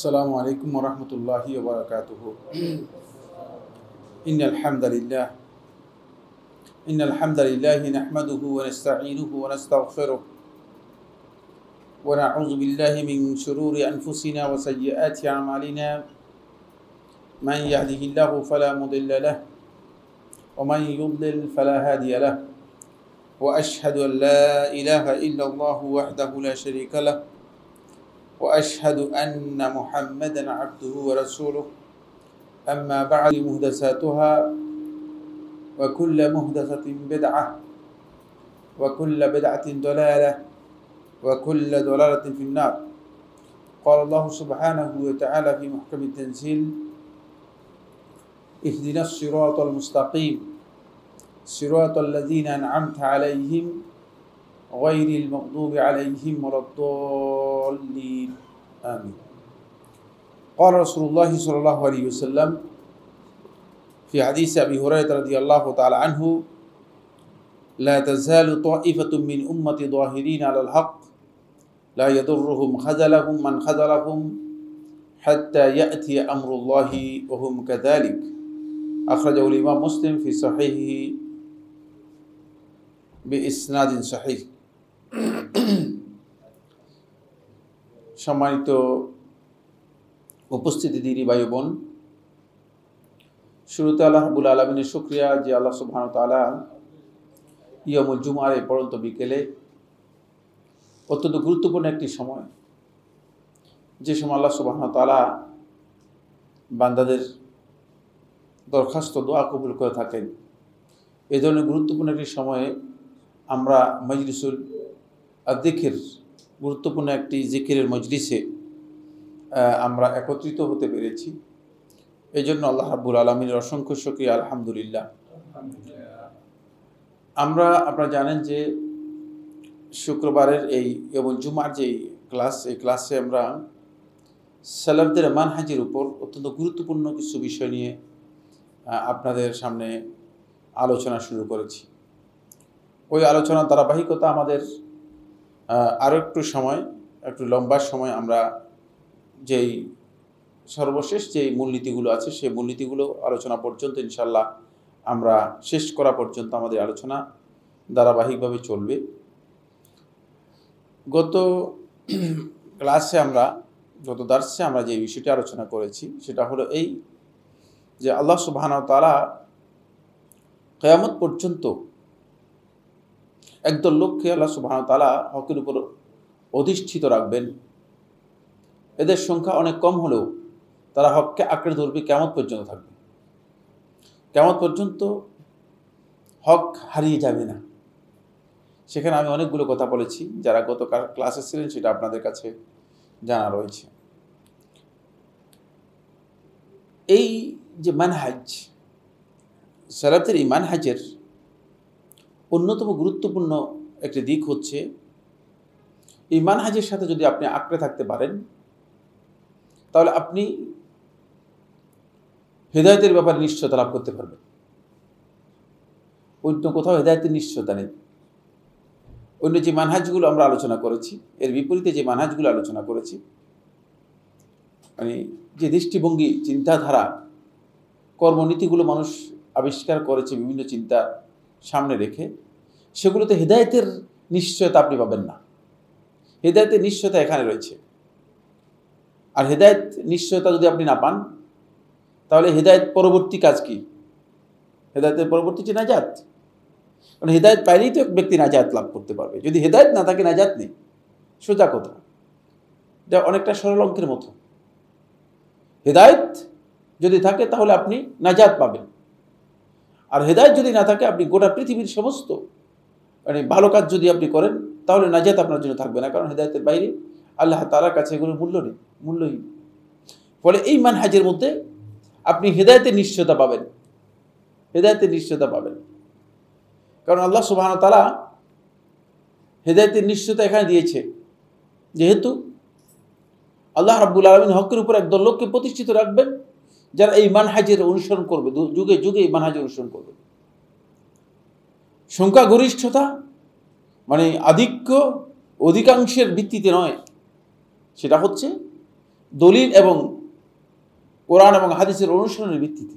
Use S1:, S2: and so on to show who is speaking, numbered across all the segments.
S1: السلام عليكم ورحمة الله وبركاته. إن الحمد لله نحمده ونستعينه ونستغفره ونعوذ بالله من شرور أنفسنا وسيئات أعمالنا. من يهده الله فلا مضل له ومن يضلل فلا هادي له وأشهد أن لا إله إلا الله وحده لا شريك له وأشهد أن محمدا عبده ورسوله. أما بعد محدثاتها وكل محدثة بدعة وكل بدعة ضلالة وكل ضلالة في النار. قال الله سبحانه وتعالى في محكم التنزيل: اهدنا الصراط المستقيم صراط الذين أنعمت عليهم غير المغضوب عليهم ولا الضالين آمين. قال رسول الله صلى الله عليه وسلم في حديث أبي هريرة رضي الله تعالى عنه: لا تزال طائفة من أمتي ظاهرين على الحق لا يضرهم خذلهم من خذلهم حتى يأتي أمر الله وهم كذلك. أخرجه الإمام مسلم في صحيحه بإسناد صحيح. সম্মানিত উপস্থিতি দিদি ভাই বোন, শুরুতে আল্লাহ রাব্বুল আলামিনের শুকরিয়া যে আল্লাহ সুবহানাহু ওয়া তাআলা ইয়ামুল জুমআর এই পড়ন্ত বিকেলে অত্যন্ত গুরুত্বপূর্ণ একটি সময়, যে সময় আল্লাহ সুবহানাহু ওয়া তাআলা বান্দাদের দরখাস্ত দোয়া কবুল করে থাকেন, এই ধরনের গুরুত্বপূর্ণ একটি সময়ে আমরা মজলিসুল যিকির, গুরুত্বপূর্ণ একটি জিকিরের মজলিসে আমরা একত্রিত হতে পেরেছি। এই জন্য আল্লাহ রাব্বুল আলামিনের অসংখ্য শুকরিয়া, আলহামদুলিল্লাহ। আপনারা জানেন যে শুক্রবারের এই ইয়ামুল জুমআর যে ক্লাস, এই ক্লাসে আমরা সালাফদের মানহাজের উপর অত্যন্ত গুরুত্বপূর্ণ কিছু বিষয় নিয়ে আপনাদের সামনে আলোচনা শুরু করেছি। ওই আলোচনার ধারাবাহিকতা আমাদের আরও একটু লম্বা সময় আমরা যেই সর্বশেষ যেই মূলনীতিগুলো আছে সেই মূলনীতিগুলো আলোচনা পর্যন্ত ইনশাল্লাহ আমরা শেষ করা পর্যন্ত আমাদের আলোচনা ধারাবাহিকভাবে চলবে। গত দার্সে আমরা যে বিষয়টি আলোচনা করেছি সেটা হলো এই যে আল্লাহ সুবহানাহু ওয়া তাআলা কিয়ামত পর্যন্ত একদল লোককে আল্লাহ সুবহানাহু ওয়া তাআলা হকের উপর অধিষ্ঠিত রাখবেন। এদের সংখ্যা অনেক কম হলেও তারা হককে আঁকড়ে ধরবে, কিয়ামত পর্যন্ত থাকবে। কিয়ামত পর্যন্ত হক হারিয়ে যাবে না। সেখানে আমি অনেকগুলো কথা বলেছি, যারা গত ক্লাসে ছিলেন সেটা আপনাদের কাছে জানা রয়েছে। এই যে মানহাজ, সালাফের এই মানহাজের অন্যতম গুরুত্বপূর্ণ একটি দিক হচ্ছে, এই মানহাজের সাথে যদি আপনি আঁকড়ে থাকতে পারেন তাহলে আপনি হেদায়েতের ব্যাপারে নিশ্চয়তা লাভ করতে পারবেন। অন্য কোথাও হেদায়েতের নিশ্চয়তা নেই। অন্য যে মানহাজগুলো আমরা আলোচনা করেছি, এর বিপরীতে যে মানহাজগুলো আলোচনা করেছি, মানে যে দৃষ্টিভঙ্গি, চিন্তাধারা, কর্মনীতিগুলো মানুষ আবিষ্কার করেছে বিভিন্ন চিন্তা সামনে রেখে, সেগুলোতে হেদায়েতের নিশ্চয়তা আপনি পাবেন না। হেদায়েতের নিশ্চয়তা এখানে রয়েছে। আর হেদায়েত নিশ্চয়তা যদি আপনি না পান তাহলে হেদায়েত পরবর্তী কাজ কি? হেদায়েতের পরবর্তী যে নাজাত, কারণ হেদায়েত পাইলেই তো এক ব্যক্তি নাজাত লাভ করতে পারবে। যদি হেদায়েত না থাকে, নাজাত নেই। সোজা কথা, এটা অনেকটা সরল অঙ্কের মতো। হেদায়েত যদি থাকে তাহলে আপনি নাজাত পাবেন, আর হেদায়েত যদি না থাকে আপনি গোটা পৃথিবীর সমস্ত ভালো কাজ যদি আপনি করেন তাহলে নাজাত আপনার জন্য থাকবে না, কারণ হেদায়েতের বাইরে আল্লাহ তাআলার কাছে এগুলোর মূল্য নেই, মূল্যহীন। ফলে এই মানহাজের মধ্যে আপনি হেদায়েতের নিশ্চয়তা পাবেন, হেদায়েতের নিশ্চয়তা পাবেন। কারণ আল্লাহ সুবহানাহু ওয়া তাআলা হেদায়েতের নিশ্চয়তা এখানে দিয়েছে, যেহেতু আল্লাহ রাব্বুল আলামিন হকের উপর একদল লোককে প্রতিষ্ঠিত রাখবেন যারা এই মানহাজের অনুসরণ করবে, যুগে যুগে এই মানহাজের অনুসরণ করবে। সংখ্যাগরিষ্ঠতা মানে আধিক্য, অধিকাংশের ভিত্তিতে নয়, সেটা হচ্ছে দলিল এবং কোরআন এবং হাদিসের অনুসরণের ভিত্তিতে,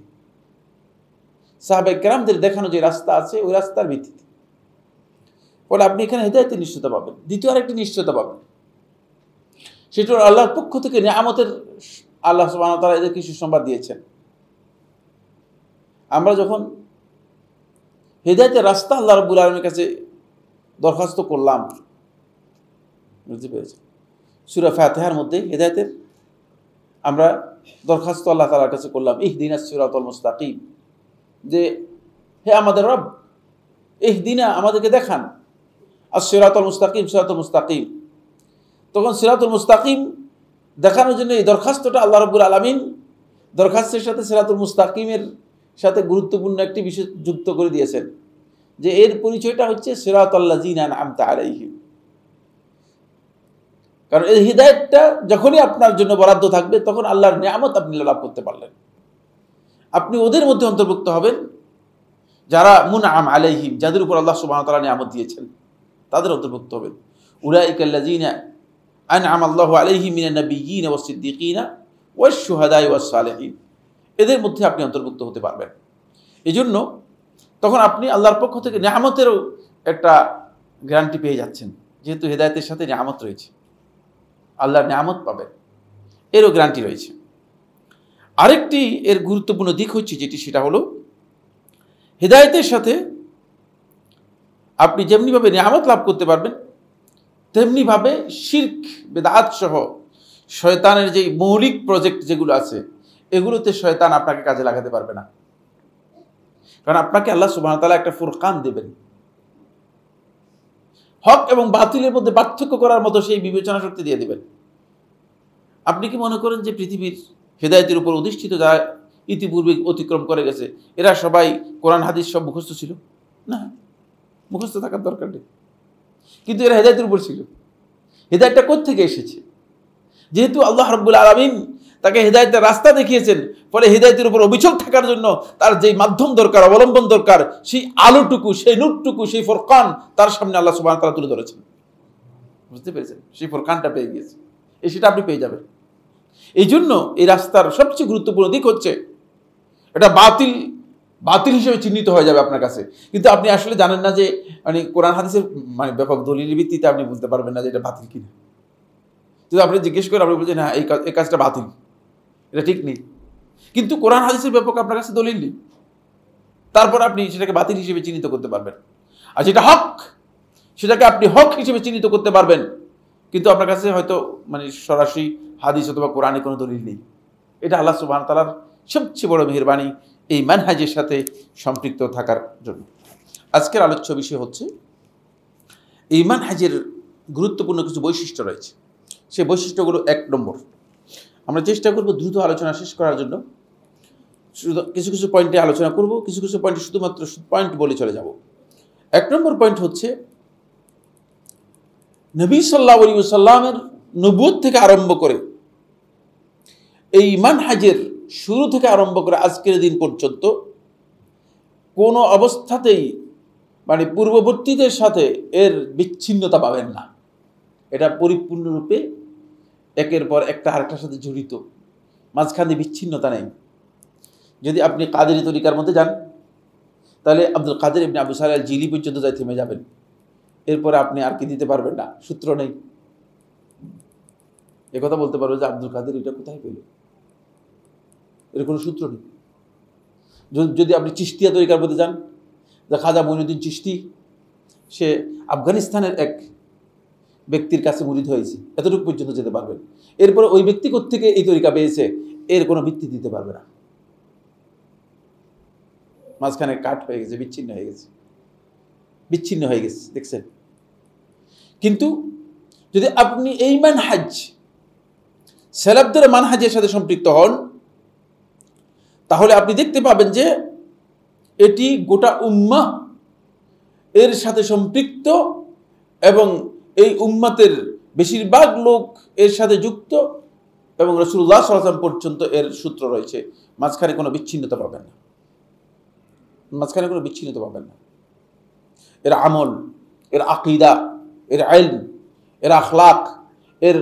S1: সাহাবায়ে কেরামদের দেখানো যে রাস্তা আছে ওই রাস্তার ভিত্তিতে। ফলে আপনি এখানে হেদায়েতের নিশ্চয়তা পাবেন। দ্বিতীয় আরেকটি নিশ্চয়তা পাবেন, সেটা আল্লাহর পক্ষ থেকে নিয়ামতের, আল্লাহ সুবহানাহু ওয়া তাআলা এদেরকে সুসংবাদ দিয়েছেন। আমরা যখন হেদায়েতের রাস্তা আল্লাহ রাব্বুল আলামিনের কাছে দরখাস্ত করলাম, বুঝতে পেরেছেন, সূরা ফাতিহার মধ্যে হেদায়েতের আমরা দরখাস্ত আল্লাহ তাআলার কাছে করলাম, ইহদিনাস সিরাতাল মুস্তাকিম, যে হে আমাদের রব, ইহদিনা, আমাদেরকে দেখান, আস-সিরাতাল মুস্তাকিম, সিরাতাল মুস্তাকিম। তখন সিরাতুল মুস্তাকিম দেখানোর জন্য এই দরখাস্তটা আল্লাহ রাব্বুল আলামিন দরখাস্তের সাথে সিরাতুল মুস্তাকিমের সাথে গুরুত্বপূর্ণ একটি বিষয় যুক্ত করে দিয়েছেন, যে এর পরিচয়টা হচ্ছে সিরাতাল্লাযিনা আনআমতা আলাইহিম। কারণ এই হিদায়াতটা যখনই আপনার জন্য বরাদ্দ থাকবে তখন আল্লাহর নিয়ামত আপনি লাভ করতে পারলেন, আপনি ওদের মধ্যে অন্তর্ভুক্ত হবেন যারা মুনআম আলাইহিম, যাদের উপর আল্লাহ সুবহানাহু ওয়া তাআলা নিয়ামত দিয়েছেন, তাদের অন্তর্ভুক্ত হবেন। উলাইকাল্লাযিনা আনআমাল্লাহু আলাইহিম মিনান নাবিয়্যিনা ওয়াস সিদ্দীকিনা ওয়াশ শুহাদাই ওয়াস সালিহিন, এদের মধ্যে আপনি অন্তর্ভুক্ত হতে পারবেন। এজন্য তখন আপনি আল্লাহর পক্ষ থেকে নিয়ামতেরও একটা গ্যারান্টি পেয়ে যাচ্ছেন, যেহেতু হেদায়েতের সাথে নিয়ামত রয়েছে, আল্লাহর নিয়ামত পাবেন, এরও গ্যারান্টি রয়েছে। আরেকটি এর গুরুত্বপূর্ণ দিক হচ্ছে যেটি, সেটা হলো হেদায়েতের সাথে আপনি যেমনিভাবে নিয়ামত লাভ করতে পারবেন, তেমনিভাবে শিরক বিদআত সহ শয়তানের যে মৌলিক প্রজেক্ট যেগুলো আছে এগুলোতে শয়তান আপনাকে কাজে লাগাতে পারবে না। কারণ আপনাকে আল্লাহ সুবহানাহু ওয়া তাআলা একটা ফুরকান দেবেন, হক এবং বাতিলের মধ্যে পার্থক্য করার মতো সেই বিবেচনা শক্তি দিয়ে দেবেন। আপনি কি মনে করেন যে পৃথিবীর হেদায়েতের উপর অধিষ্ঠিত যারা ইতিপূর্বে অতিক্রম করে গেছে এরা সবাই কোরআন হাদিস সব মুখস্থ ছিল? না, মুখস্থ থাকার দরকার নেই, কিন্তু এরা হেদায়েতের উপর ছিল। হেদায়েতটা কোত্থেকে এসেছে? যেহেতু আল্লাহ রাব্বুল আলামিন তাকে হেদায়েতের রাস্তা দেখিয়েছেন, ফলে হেদায়েতের উপর অবিচল থাকার জন্য তার যেই মাধ্যম দরকার, অবলম্বন দরকার, সেই আলোটুকু, সেই নূরটুকু, সেই ফুরকান তার সামনে আল্লাহ সুবহানাহু ওয়া তাআলা তুলে ধরেছেন। বুঝতে পেরেছেন? সেই ফুরকানটা পেয়ে গিয়েছে, সেটা আপনি পেয়ে যাবেন। এই জন্য এই রাস্তার সবচেয়ে গুরুত্বপূর্ণ দিক হচ্ছে এটা বাতিল হিসেবে চিহ্নিত হয়ে যাবে আপনার কাছে, কিন্তু আপনি আসলে জানেন না যে মানে কোরআন হাদিসের মানে ব্যাপক দলিলের ভিত্তিতে আপনি বুঝতে পারবেন না যে এটা বাতিল কিনা। যদি আপনি জিজ্ঞেস করেন, আপনি বলছেন হ্যাঁ এই কাজটা বাতিল, এটা ঠিক নেই, কিন্তু কোরআন হাদিসের ব্যাপক আপনার কাছে দলিল নেই, তারপর আপনি সেটাকে বাতিল হিসেবে চিহ্নিত করতে পারবেন। আর যেটা হক সেটাকে আপনি হক হিসেবে চিহ্নিত করতে পারবেন, কিন্তু আপনার কাছে হয়তো মানে সরাসরি হাদিস অথবা কোরআনে কোনো দলিল নেই। এটা আল্লাহ সুবহানাহু ওয়া তাআলার সবচেয়ে বড় মেহেরবানি এই মানহাজের সাথে সম্পৃক্ত থাকার জন্য। আজকের আলোচ্য বিষয় হচ্ছে এই মানহাজের গুরুত্বপূর্ণ কিছু বৈশিষ্ট্য রয়েছে। সেই বৈশিষ্ট্যগুলো, 1 নম্বর, আমরা চেষ্টা করব দ্রুত আলোচনা শেষ করার জন্য। কিছু কিছু পয়েন্টে আলোচনা করব, কিছু কিছু পয়েন্টে শুধুমাত্র পয়েন্ট বলে চলে যাব। 1 নম্বর পয়েন্ট হচ্ছে নবী সাল্লাল্লাহু আলাইহি ওয়াসাল্লামের নবুয়ত থেকে আরম্ভ করে এই মানহাজের শুরু থেকে আরম্ভ করে আজকের দিন পর্যন্ত কোনো অবস্থাতেই মানে পূর্ববর্তীদের সাথে এর বিচ্ছিন্নতা পাবেন না। এটা পরিপূর্ণরূপে একের পর একটা আরেকটার সাথে জড়িত, মাঝখানে বিচ্ছিন্নতা নেই। যদি আপনি কাদেরি তরিকার মধ্যে যান তাহলে আব্দুল কাদের ইবনে আবু সালেহ আল জিলি পর্যন্ত যাই থেমে যাবেন, এরপরে আপনি আর কি দিতে পারবেন না, সূত্র নেই। একথা বলতে পারবো যে আব্দুল কাদের এটা কোথায় পেল, এর কোনো সূত্র নেই। যদি আপনি চিশতিয়া তরিকার মধ্যে যান, যে খাজা মঈনুদ্দিন চিশতি, সে আফগানিস্তানের এক ব্যক্তির কাছে মুরিদ হয়েছে, এতটুকু পর্যন্ত যেতে পারবেন। এরপরে ওই ব্যক্তি কোত্থেকে এই তরিকা পেয়েছে এর কোনো ভিত্তি দিতে পারবে না। মাঝখানে কাট হয়ে গেছে, বিচ্ছিন্ন হয়ে গেছে, দেখছেন। কিন্তু যদি আপনি এই মানহাজ সালাফদের মানহাজের সাথে সম্পৃক্ত হন, তাহলে আপনি দেখতে পাবেন যে এটি গোটা উম্মাহ এর সাথে সম্পৃক্ত এবং এই উম্মতের বেশিরভাগ লোক এর সাথে যুক্ত এবং রাসূলুল্লাহ সাল্লাল্লাহু আলাইহি ওয়াসাল্লাম পর্যন্ত এর সূত্র রয়েছে। মাঝখানে কোনো বিচ্ছিন্নতা পাবেন না, মাঝখানে কোনো বিচ্ছিন্নতা পাবেন না। এর আমল, এর আকীদা, এর ইলম, এর আখলাক, এর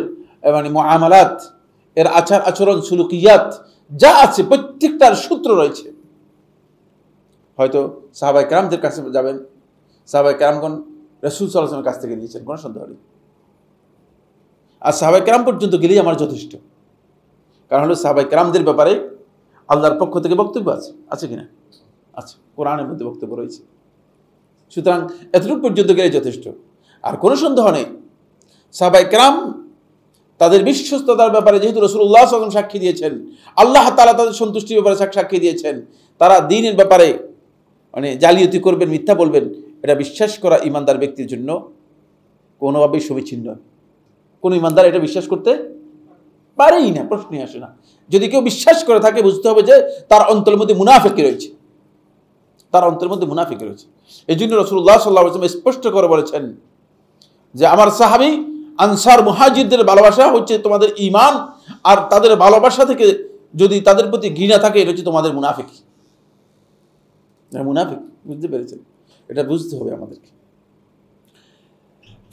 S1: মানে মুআমালাত, এর আচার আচরণ, সুলুকিয়াত যা আছে প্রত্যেকটার সূত্র রয়েছে। হয়তো সাহাবায়ে কেরামদের কাছে যাবেন, সাহাবায়ে কেরামগণ রাসূল সাল্লাল্লাহু আলাইহি ওয়াসাল্লামের কাছ থেকে নিয়েছেন, কোনো সন্দেহ নেই। আর সাহাবায়ে কেরাম পর্যন্ত গেলেই আমার যথেষ্ট। কারণ হলো সাহাবায়ে কেরামদের ব্যাপারে আল্লাহর পক্ষ থেকে বক্তব্য আছে কিনা? আছে, কোরআনের মধ্যে বক্তব্য রয়েছে। সুতরাং এতটুকু পর্যন্ত গেলে যথেষ্ট। আর কোনো সন্দেহ নেই, সাহাবায়ে কেরাম তাদের বিশ্বস্ততার ব্যাপারে যেহেতু রাসূলুল্লাহ সাল্লাল্লাহু আলাইহি ওয়াসাল্লাম সাক্ষী দিয়েছেন, আল্লাহ তাআলা তাদের সন্তুষ্টির ব্যাপারে সাক্ষী দিয়েছেন, তারা দ্বীনের ব্যাপারে মানে জালিয়াতি করবেন, মিথ্যা বলবেন, এটা বিশ্বাস করা ইমানদার ব্যক্তির জন্য কোনোভাবেই সমীচীন নয়। কোনো ইমানদার এটা বিশ্বাস করতে পারেই না, প্রশ্নই আসে না। যদি কেউ বিশ্বাস করে থাকে বুঝতে হবে যে তার অন্তরের মধ্যে মুনাফিকি রয়েছে, তার অন্তরের মধ্যে মুনাফিকি রয়েছে। এই জন্য রাসূলুল্লাহ সাল্লাল্লাহু আলাইহি ওয়াসাল্লাম স্পষ্ট করে বলেছেন যে আমার সাহাবী আনসার মুহাজিরদের ভালোবাসা হচ্ছে তোমাদের ঈমান, আর তাদের ভালোবাসা থেকে যদি তাদের প্রতি ঘৃণা থাকে এটা হচ্ছে তোমাদের মুনাফিকি। মুনাফিক, বুঝতে পেরেছেন? এটা বুঝতে হবে আমাদেরকে।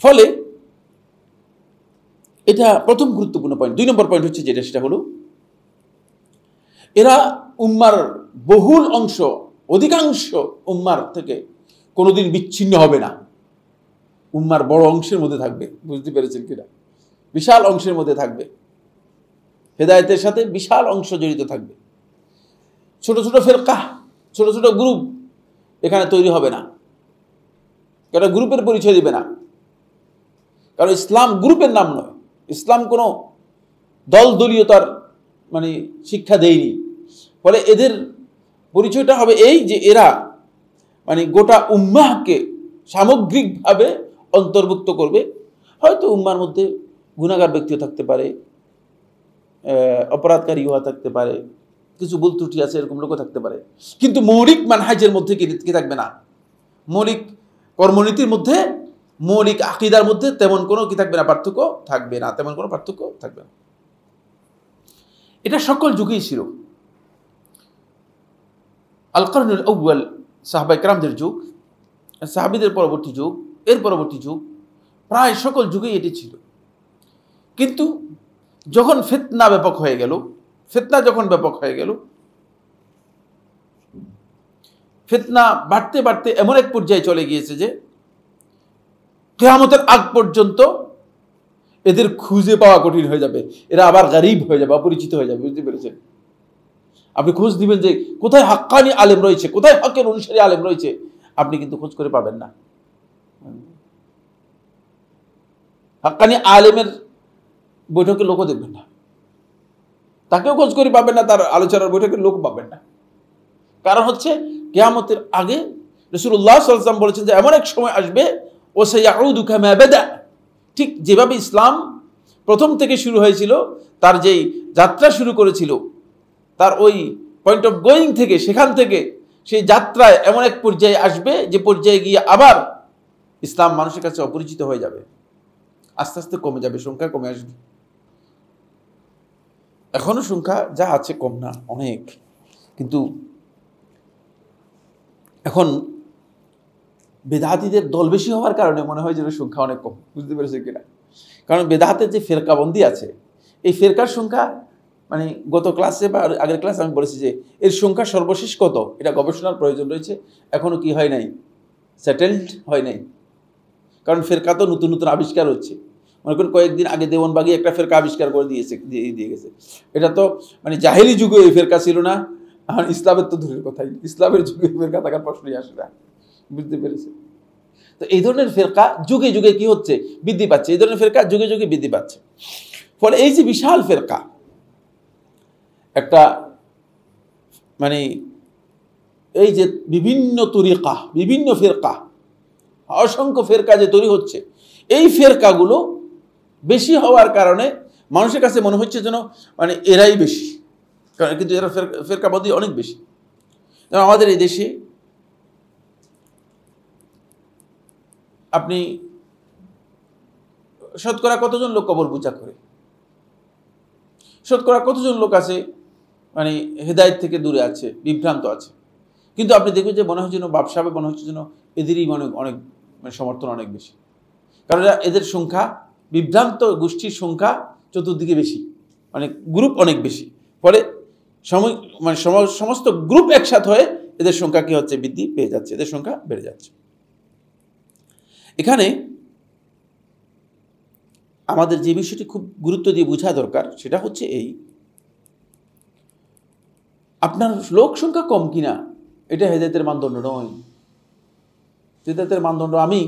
S1: ফলে এটা প্রথম গুরুত্বপূর্ণ পয়েন্ট। 2 নম্বর পয়েন্ট হচ্ছে যেটা, সেটা হলো এরা উম্মার বহুল অংশ, অধিকাংশ উম্মার থেকে কোনোদিন বিচ্ছিন্ন হবে না, উম্মার বড় অংশের মধ্যে থাকবে। বুঝতে পেরেছেন কিনা? বিশাল অংশের মধ্যে থাকবে, হেদায়েতের সাথে বিশাল অংশ জড়িত থাকবে। ছোট ছোট ফিরকা, ছোট ছোট গ্রুপ এখানে তৈরি হবে না, কারণ গ্রুপের পরিচয় দিবে না। কারণ ইসলাম গ্রুপের নাম নয়, ইসলাম কোনো দল দলীয়তার মানে শিক্ষা দেয়নি। ফলে এদের পরিচয়টা হবে এই যে এরা মানে গোটা উম্মাহকে সামগ্রিকভাবে অন্তর্ভুক্ত করবে। হয়তো উম্মার মধ্যে গুনাহগার ব্যক্তিও থাকতে পারে, অপরাধকারী হওয়া থাকতে পারে, কিছু ভুল ত্রুটি আছে এরকম লোকও থাকতে পারে, কিন্তু মৌলিক মানহাজের মধ্যে কি থাকবে না, মৌলিক কর্মনীতির মধ্যে, মৌলিক আকীদার মধ্যে তেমন কোনো কি থাকবে না, পার্থক্য থাকবে না, তেমন কোনো পার্থক্য থাকবে না। এটা সকল যুগেই ছিল। আল করনুল আউয়াল সাহাবায়ে কেরামদের যুগ, সাহাবীদের পরবর্তী যুগ, এর পরবর্তী যুগ, প্রায় সকল যুগেই এটি ছিল। কিন্তু যখন ফিতনা ব্যাপক হয়ে গেল, ফিতনা যখন ব্যাপক হয়ে গেল, ফিতনা বাড়তে বাড়তে এমন এক পর্যায়ে চলে গিয়েছে যে কিয়ামতের আগ পর্যন্ত এদের খুঁজে পাওয়া কঠিন হয়ে যাবে, এরা আবার গরীব হয়ে যাবে, অপরিচিত হয়ে যাবে। বুঝতে পেরেছেন? আপনি খোঁজ দিবেন যে কোথায় হাক্কানি আলেম রয়েছে, কোথায় হকের অনুসারী আলেম রয়েছে, আপনি কিন্তু খোঁজ করে পাবেন না। হাক্কানি আলেমের বৈঠকে লোকও দেখবেন না, তাকেও খোঁজ করে পাবেন না, তার আলোচনার বৈঠকে লোক পাবেন না। কারণ হচ্ছে কিয়ামতের আগে রাসূলুল্লাহ সাল্লাল্লাহু আলাইহি ওয়াসাল্লাম বলেছেন যে এমন এক সময় আসবে ও সায়াউদু কামা বাদা, ঠিক যেভাবে ইসলাম প্রথম থেকে শুরু হয়েছিল, তার যেই যাত্রা শুরু করেছিল, তার ওই পয়েন্ট অফ গোয়িং থেকে, সেখান থেকে সেই যাত্রায় এমন এক পর্যায়ে আসবে যে পর্যায়ে গিয়ে আবার ইসলাম মানুষের কাছে অপরিচিত হয়ে যাবে, আস্তে আস্তে কমে যাবে, সংখ্যা কমে আসবে। এখনো সংখ্যা যা আছে কম না, অনেক, কিন্তু এখন বেদাতীদের দল বেশি হওয়ার কারণে মনে হয় যে সংখ্যা অনেক কম। বুঝতে পেরেছে কিনা? কারণ বেদাতের যে ফেরকাবন্দি আছে, এই ফেরকার সংখ্যা মানে গত ক্লাসে বা আগের ক্লাসে আমি বলেছি যে এর সংখ্যা সর্বশেষ কত, এটা গবেষণার প্রয়োজন রয়েছে, এখনো কি হয় নাই, সেটেলড হয় নাই। কারণ ফেরকা তো নতুন নতুন আবিষ্কার হচ্ছে। মনে করেন কয়েকদিন আগে দেওয়ানবাগী একটা ফেরকা আবিষ্কার করে দিয়ে গেছে। এটা তো মানে জাহেলি যুগে এই ফেরকা ছিল না, আর ইসলামের তো দূরের কথাই, ইসলামের যুগে ফেরকা থাকার প্রশ্নই আসে না। বুঝতে পেরেছে? তো এই ধরনের ফেরকা যুগে যুগে কি হচ্ছে, বৃদ্ধি পাচ্ছে, এই ধরনের ফেরকা যুগে যুগে বৃদ্ধি পাচ্ছে। ফলে এই যে বিশাল ফেরকা, একটা মানে এই যে বিভিন্ন তরিকা, বিভিন্ন ফেরকা, অসংখ্য ফেরকা যে তৈরি হচ্ছে, এই ফেরকাগুলো বেশি হওয়ার কারণে মানুষের কাছে মনে হচ্ছে যেন মানে এরাই বেশি, কারণ কিন্তু এরা ফেরকাবাদী অনেক বেশি। আমাদের এই দেশে আপনি শতকরা কতজন লোক কবর পূজা করে? শতকরা কতজন লোক আছে মানে হেদায়েত থেকে দূরে আছে, বিভ্রান্ত আছে? কিন্তু আপনি দেখবেন যে মনে হচ্ছে যেন ব্যবসাবে মনে হচ্ছে যেন এদেরই অনেক মানে সমর্থন অনেক বেশি, কারণ এদের সংখ্যা, বিভ্রান্ত গোষ্ঠীর সংখ্যা চতুর্দিকে বেশি, মানে গ্রুপ অনেক বেশি, ফলে সমস্ত গ্রুপ একসাথে হয়ে এদের সংখ্যা কি হচ্ছে? বৃদ্ধি পেয়ে যাচ্ছে, এদের সংখ্যা বেড়ে যাচ্ছে। এখানে আমাদের যে বিষয়টি খুব গুরুত্ব দিয়ে বোঝা দরকার সেটা হচ্ছে এই, আপনার লোক সংখ্যা কম কিনা এটা হেদায়েতের মানদণ্ড নয়। হেদায়েতের মানদণ্ড আমি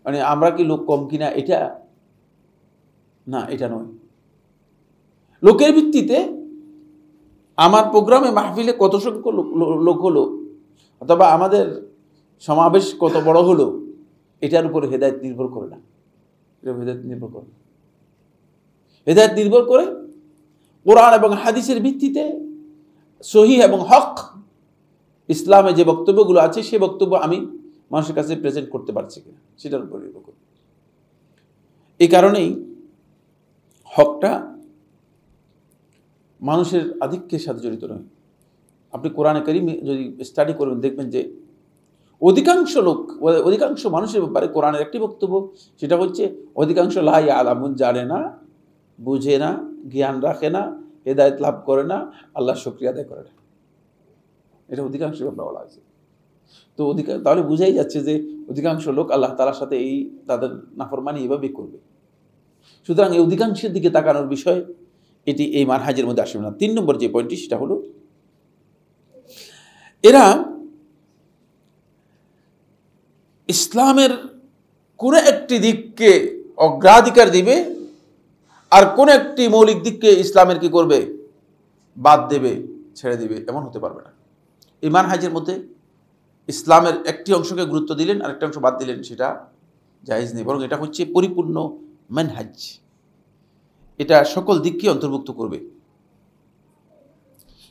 S1: মানে আমরা কি লোক কম কিনা এটা না, এটা নয়। লোকের ভিত্তিতে আমার প্রোগ্রামে মাহফিলে কত সংখ্যক লোক হলো অথবা আমাদের সমাবেশ কত বড় হলো এটার উপরে হেদায়েত নির্ভর করে না। হেদায়েত নির্ভর করে, হেদায়েত নির্ভর করে কোরআন এবং হাদিসের ভিত্তিতে সহিহ এবং হক ইসলামে যে বক্তব্যগুলো আছে সেই বক্তব্য আমি মানুষের কাছে প্রেজেন্ট করতে পারছি কিনা সেটার উপর নির্ভর করে। এই কারণেই হকটা মানুষের আধিক্যের সাথে জড়িত নয়। আপনি কোরআনে কারীম যদি স্টাডি করবেন দেখবেন যে অধিকাংশ লোক, অধিকাংশ মানুষের ব্যাপারে কোরআনের একটি বক্তব্য, সেটা হচ্ছে অধিকাংশ লা ইয়ালামুন, জানে না, বুঝে না, জ্ঞান রাখে না, হেদায়েত লাভ করে না, আল্লাহর শুকরিয়া আদায় করে না। এটা অধিকাংশ ব্যাপারে বলা হয়েছে। তো তাহলে বুঝাই যাচ্ছে যে অধিকাংশ লোক আল্লাহ তাআলার সাথে এই তাদের নাফরমানি এভাবেই করবে। সুতরাং এই অধিকাংশের দিকে তাকানোর বিষয় এটি এই মানহাজের মধ্যে আসবে না। 3 নম্বর যে পয়েন্টটি সেটা হলো এরা ইসলামের কোন একটি দিককে অগ্রাধিকার দিবে আর কোন একটি মৌলিক দিককে ইসলামের কি করবে? বাদ দেবে, ছেড়ে দিবে, এমন হতে পারবে না। এই মানহাজের মধ্যে ইসলামের একটি অংশকে গুরুত্ব দিলেন আর একটা অংশ বাদ দিলেন, সেটা জায়েজ নেই, বরং এটা হচ্ছে পরিপূর্ণ মানহাজ। এটা সকল দিককে অন্তর্ভুক্ত করবে।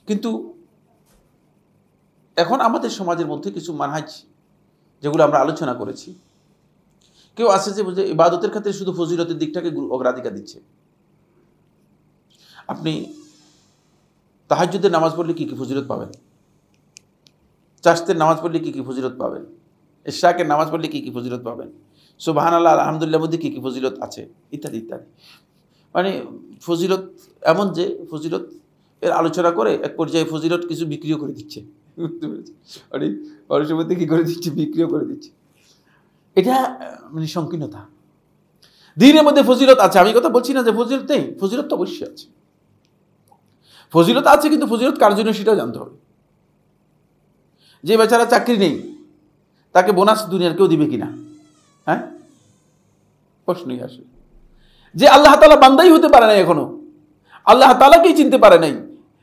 S1: কিন্তু এখন আমাদের সমাজের মধ্যে কিছু মানহাজ যেগুলো আমরা আলোচনা করেছি, কেউ আছে যে বুঝে ইবাদতের ক্ষেত্রে শুধু ফজিলতের দিকটাকে অগ্রাধিকার দিচ্ছে। আপনি তাহাজ্জুদের নামাজ পড়লে কি কি ফজিলত পাবেন? চাশতের নামাজ পড়লে কি কি ফজিলত পাবেন? ইশরাকের নামাজ পড়লে কি কি ফজিলত পাবেন? সুবহানাল্লাহ আলহামদুলিল্লাহ মধ্যে কি কি ফজিলত আছে, ইত্যাদি ইত্যাদি। মানে ফজিলত এমন যে ফজিলত এর আলোচনা করে এক পর্যায়ে ফজিলত কিছু বিক্রিও করে দিচ্ছে, মানুষের মধ্যে কি করে দিচ্ছে? বিক্রিও করে দিচ্ছে। এটা মানে সংকীর্ণতা। দ্বীনের মধ্যে ফজিলত আছে, আমি কথা বলছি না যে ফজিলত নেই, ফজিলত তো অবশ্যই আছে, ফজিলত আছে, কিন্তু ফজিলত কার জন্য সেটাও জানতে হবে। যে বেচারা চাকরি নেই তাকে বোনাস দুনিয়ার কেউ দিবে কিনা? হ্যাঁ, প্রশ্নই আসে। যে আল্লাহ তাআলা বান্দাই হতে পারে নাই, এখনো আল্লাহ তাআলাকেই চিনতে পারে নাই,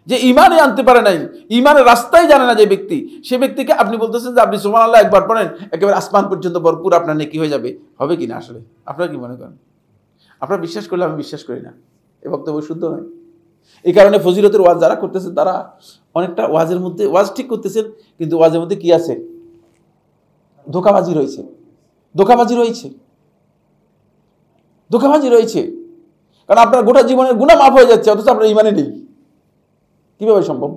S1: যে ইমানে আনতে পারে নাই, ইমানের রাস্তায় জানে না যে ব্যক্তি, সে ব্যক্তিকে আপনি বলতেছেন যে আপনি সুবহানাল্লাহ একবার পড়েন একেবারে আসমান পর্যন্ত ভরপুর আপনার নেকি হয়ে যাবে, হবে কিনা? আসলে আপনারা কি মনে করেন? আপনারা বিশ্বাস করলে, আমি বিশ্বাস করি না, এ বক্তব্য শুদ্ধ নয়। এই কারণে ফজিলতের ওয়াজ যারা করতেছেন তারা অনেকটা ওয়াজের মধ্যে ওয়াজ ঠিক করতেছেন, কিন্তু ওয়াজের মধ্যে কি আছে? ধোঁকাবাজি রয়েছে, ধোঁকাবাজি রয়েছে, ধোঁকাবাজি রয়েছে। কারণ আপনার গোটা জীবনের গুনাহ মাফ হয়ে যাচ্ছে, অথচ আপনার ইমানে নেই। কিভাবে সম্ভব?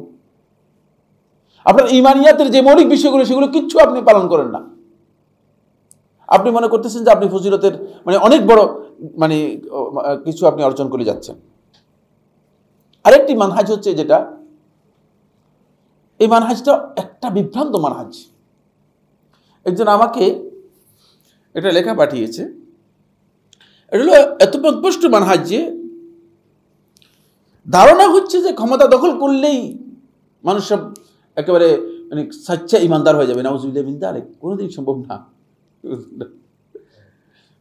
S1: আপনার ইমানিয়াতের যে মৌলিক বিষয়গুলো সেগুলো কিচ্ছু আপনি পালন করেন না। আপনি মনে করতেছেন যে আপনি ফজিলতের মানে অনেক বড় মানে কিছু আপনি অর্জন করে যাচ্ছেন। আরেকটি মানহাজ হচ্ছে যেটা, এই মানহাজটা একটা বিভ্রান্ত মানহাজ। একজন আমাকে এটা লেখা পাঠিয়েছে, এটা হলো এত স্পষ্ট মানহাজ যে ধারণা হচ্ছে যে ক্ষমতা দখল করলেই মানুষ সব একেবারে মানে সাচ্চা ইমানদার হয়ে যাবে। নাউজুবিল্লাহ মিন যালিক, কোনোদিন সম্ভব না।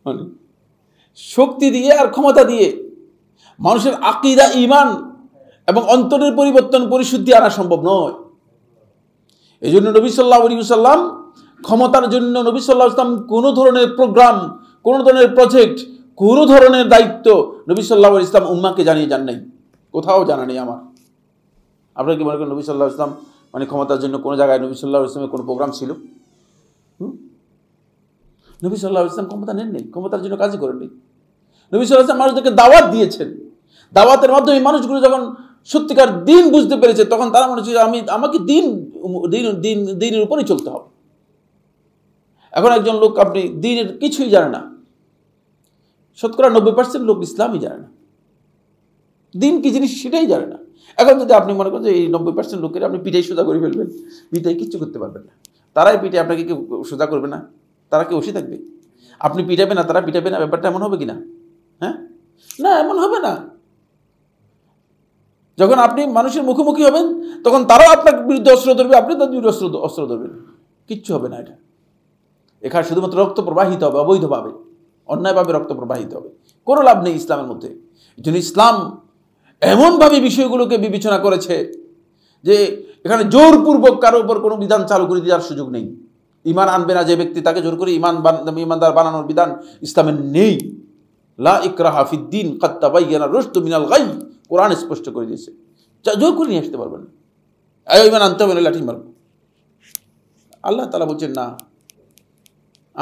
S1: মানে শক্তি দিয়ে আর ক্ষমতা দিয়ে মানুষের আকীদা, ঈমান এবং অন্তরের পরিবর্তন, পরিশুদ্ধি আনা সম্ভব নয়। এই জন্য নবী সাল্লাল্লাহু আলাইহি ওয়াসাল্লাম ক্ষমতার জন্য নবী সাল্লাল্লাহু আলাইহি ওয়াসাল্লাম কোনো ধরনের প্রোগ্রাম, কোনো ধরনের প্রজেক্ট, কোনো ধরনের দায়িত্ব নবী সাল্লাল্লাহু আলাইহি ইসলাম উম্মাহকে জানিয়ে যান নাই, কোথাও জানা নেই আমার। আপনারা কি মনে করেন নবী সাল্লাল্লাহু আলাইহি ইসলাম মানে ক্ষমতার জন্য কোনো জায়গায় নবী সাল্লাল্লাহু আলাইহি ইসলামের কোনো প্রোগ্রাম ছিল? নবী সাল্লাল্লাহু আলাইহি ইসলাম ক্ষমতা নেন নেই, ক্ষমতার জন্য কাজই করেননি। নবী সাল্লাল্লাহু আলাইহি ইসলাম মানুষদেরকে দাওয়াত দিয়েছেন, দাওয়াতের মাধ্যমে মানুষগুলো যখন সত্যিকার দিন বুঝতে পেরেছে তখন তারা মনে হচ্ছে আমাকে দিনের উপরেই চলতে হবে। এখন একজন লোক আপনি দিনের কিছুই জানে না, শতকরা 90% লোক ইসলামই জানে না, দিন কি জিনিস সেটাই জানে না। এখন যদি আপনি মনে করেন যে এই 90% লোকের আপনি পিঠাই সোজা করে ফেলবেন, পিঠাই কিচ্ছু করতে পারবেন না, তারাই পিঠে আপনাকে কেউ সোজা করবে না, তারা কি বসে থাকবে? আপনি পিটাবে না তারা পিটাবে না, ব্যাপারটা এমন হবে কিনা? হ্যাঁ, না, এমন হবে না। যখন আপনি মানুষের মুখোমুখি হবেন তখন তারাও আপনার বিরুদ্ধে অস্ত্র ধরবে, আপনি তাদের বিরুদ্ধে অস্ত্র ধরবেন, কিচ্ছু হবে না। এখানে শুধুমাত্র রক্ত প্রবাহিত হবে, অবৈধভাবে, অন্যায়ভাবে রক্ত প্রবাহিত হবে, কোনো লাভ নেই ইসলামের মধ্যে। এই জন্য ইসলাম এমনভাবে বিষয়গুলোকে বিবেচনা করেছে যে এখানে জোরপূর্বক কারো উপর কোনো বিধান চালু করে দেওয়ার সুযোগ নেই। ঈমান আনবে না যে ব্যক্তি, তাকে জোর করে ঈমানদার বানানোর বিধান ইসলামের নেই। লা ইকরাহা ফিদ্দীন কাদ তাবায়্যানা রুশদু মিনাল গাই, কোরআন স্পষ্ট করে দিয়েছে। জোর করে নিয়ে আসতে পারবেন না, ঈমান আনতে হবে না, লাঠি মারব। আল্লাহ তাআলা বলছেন না,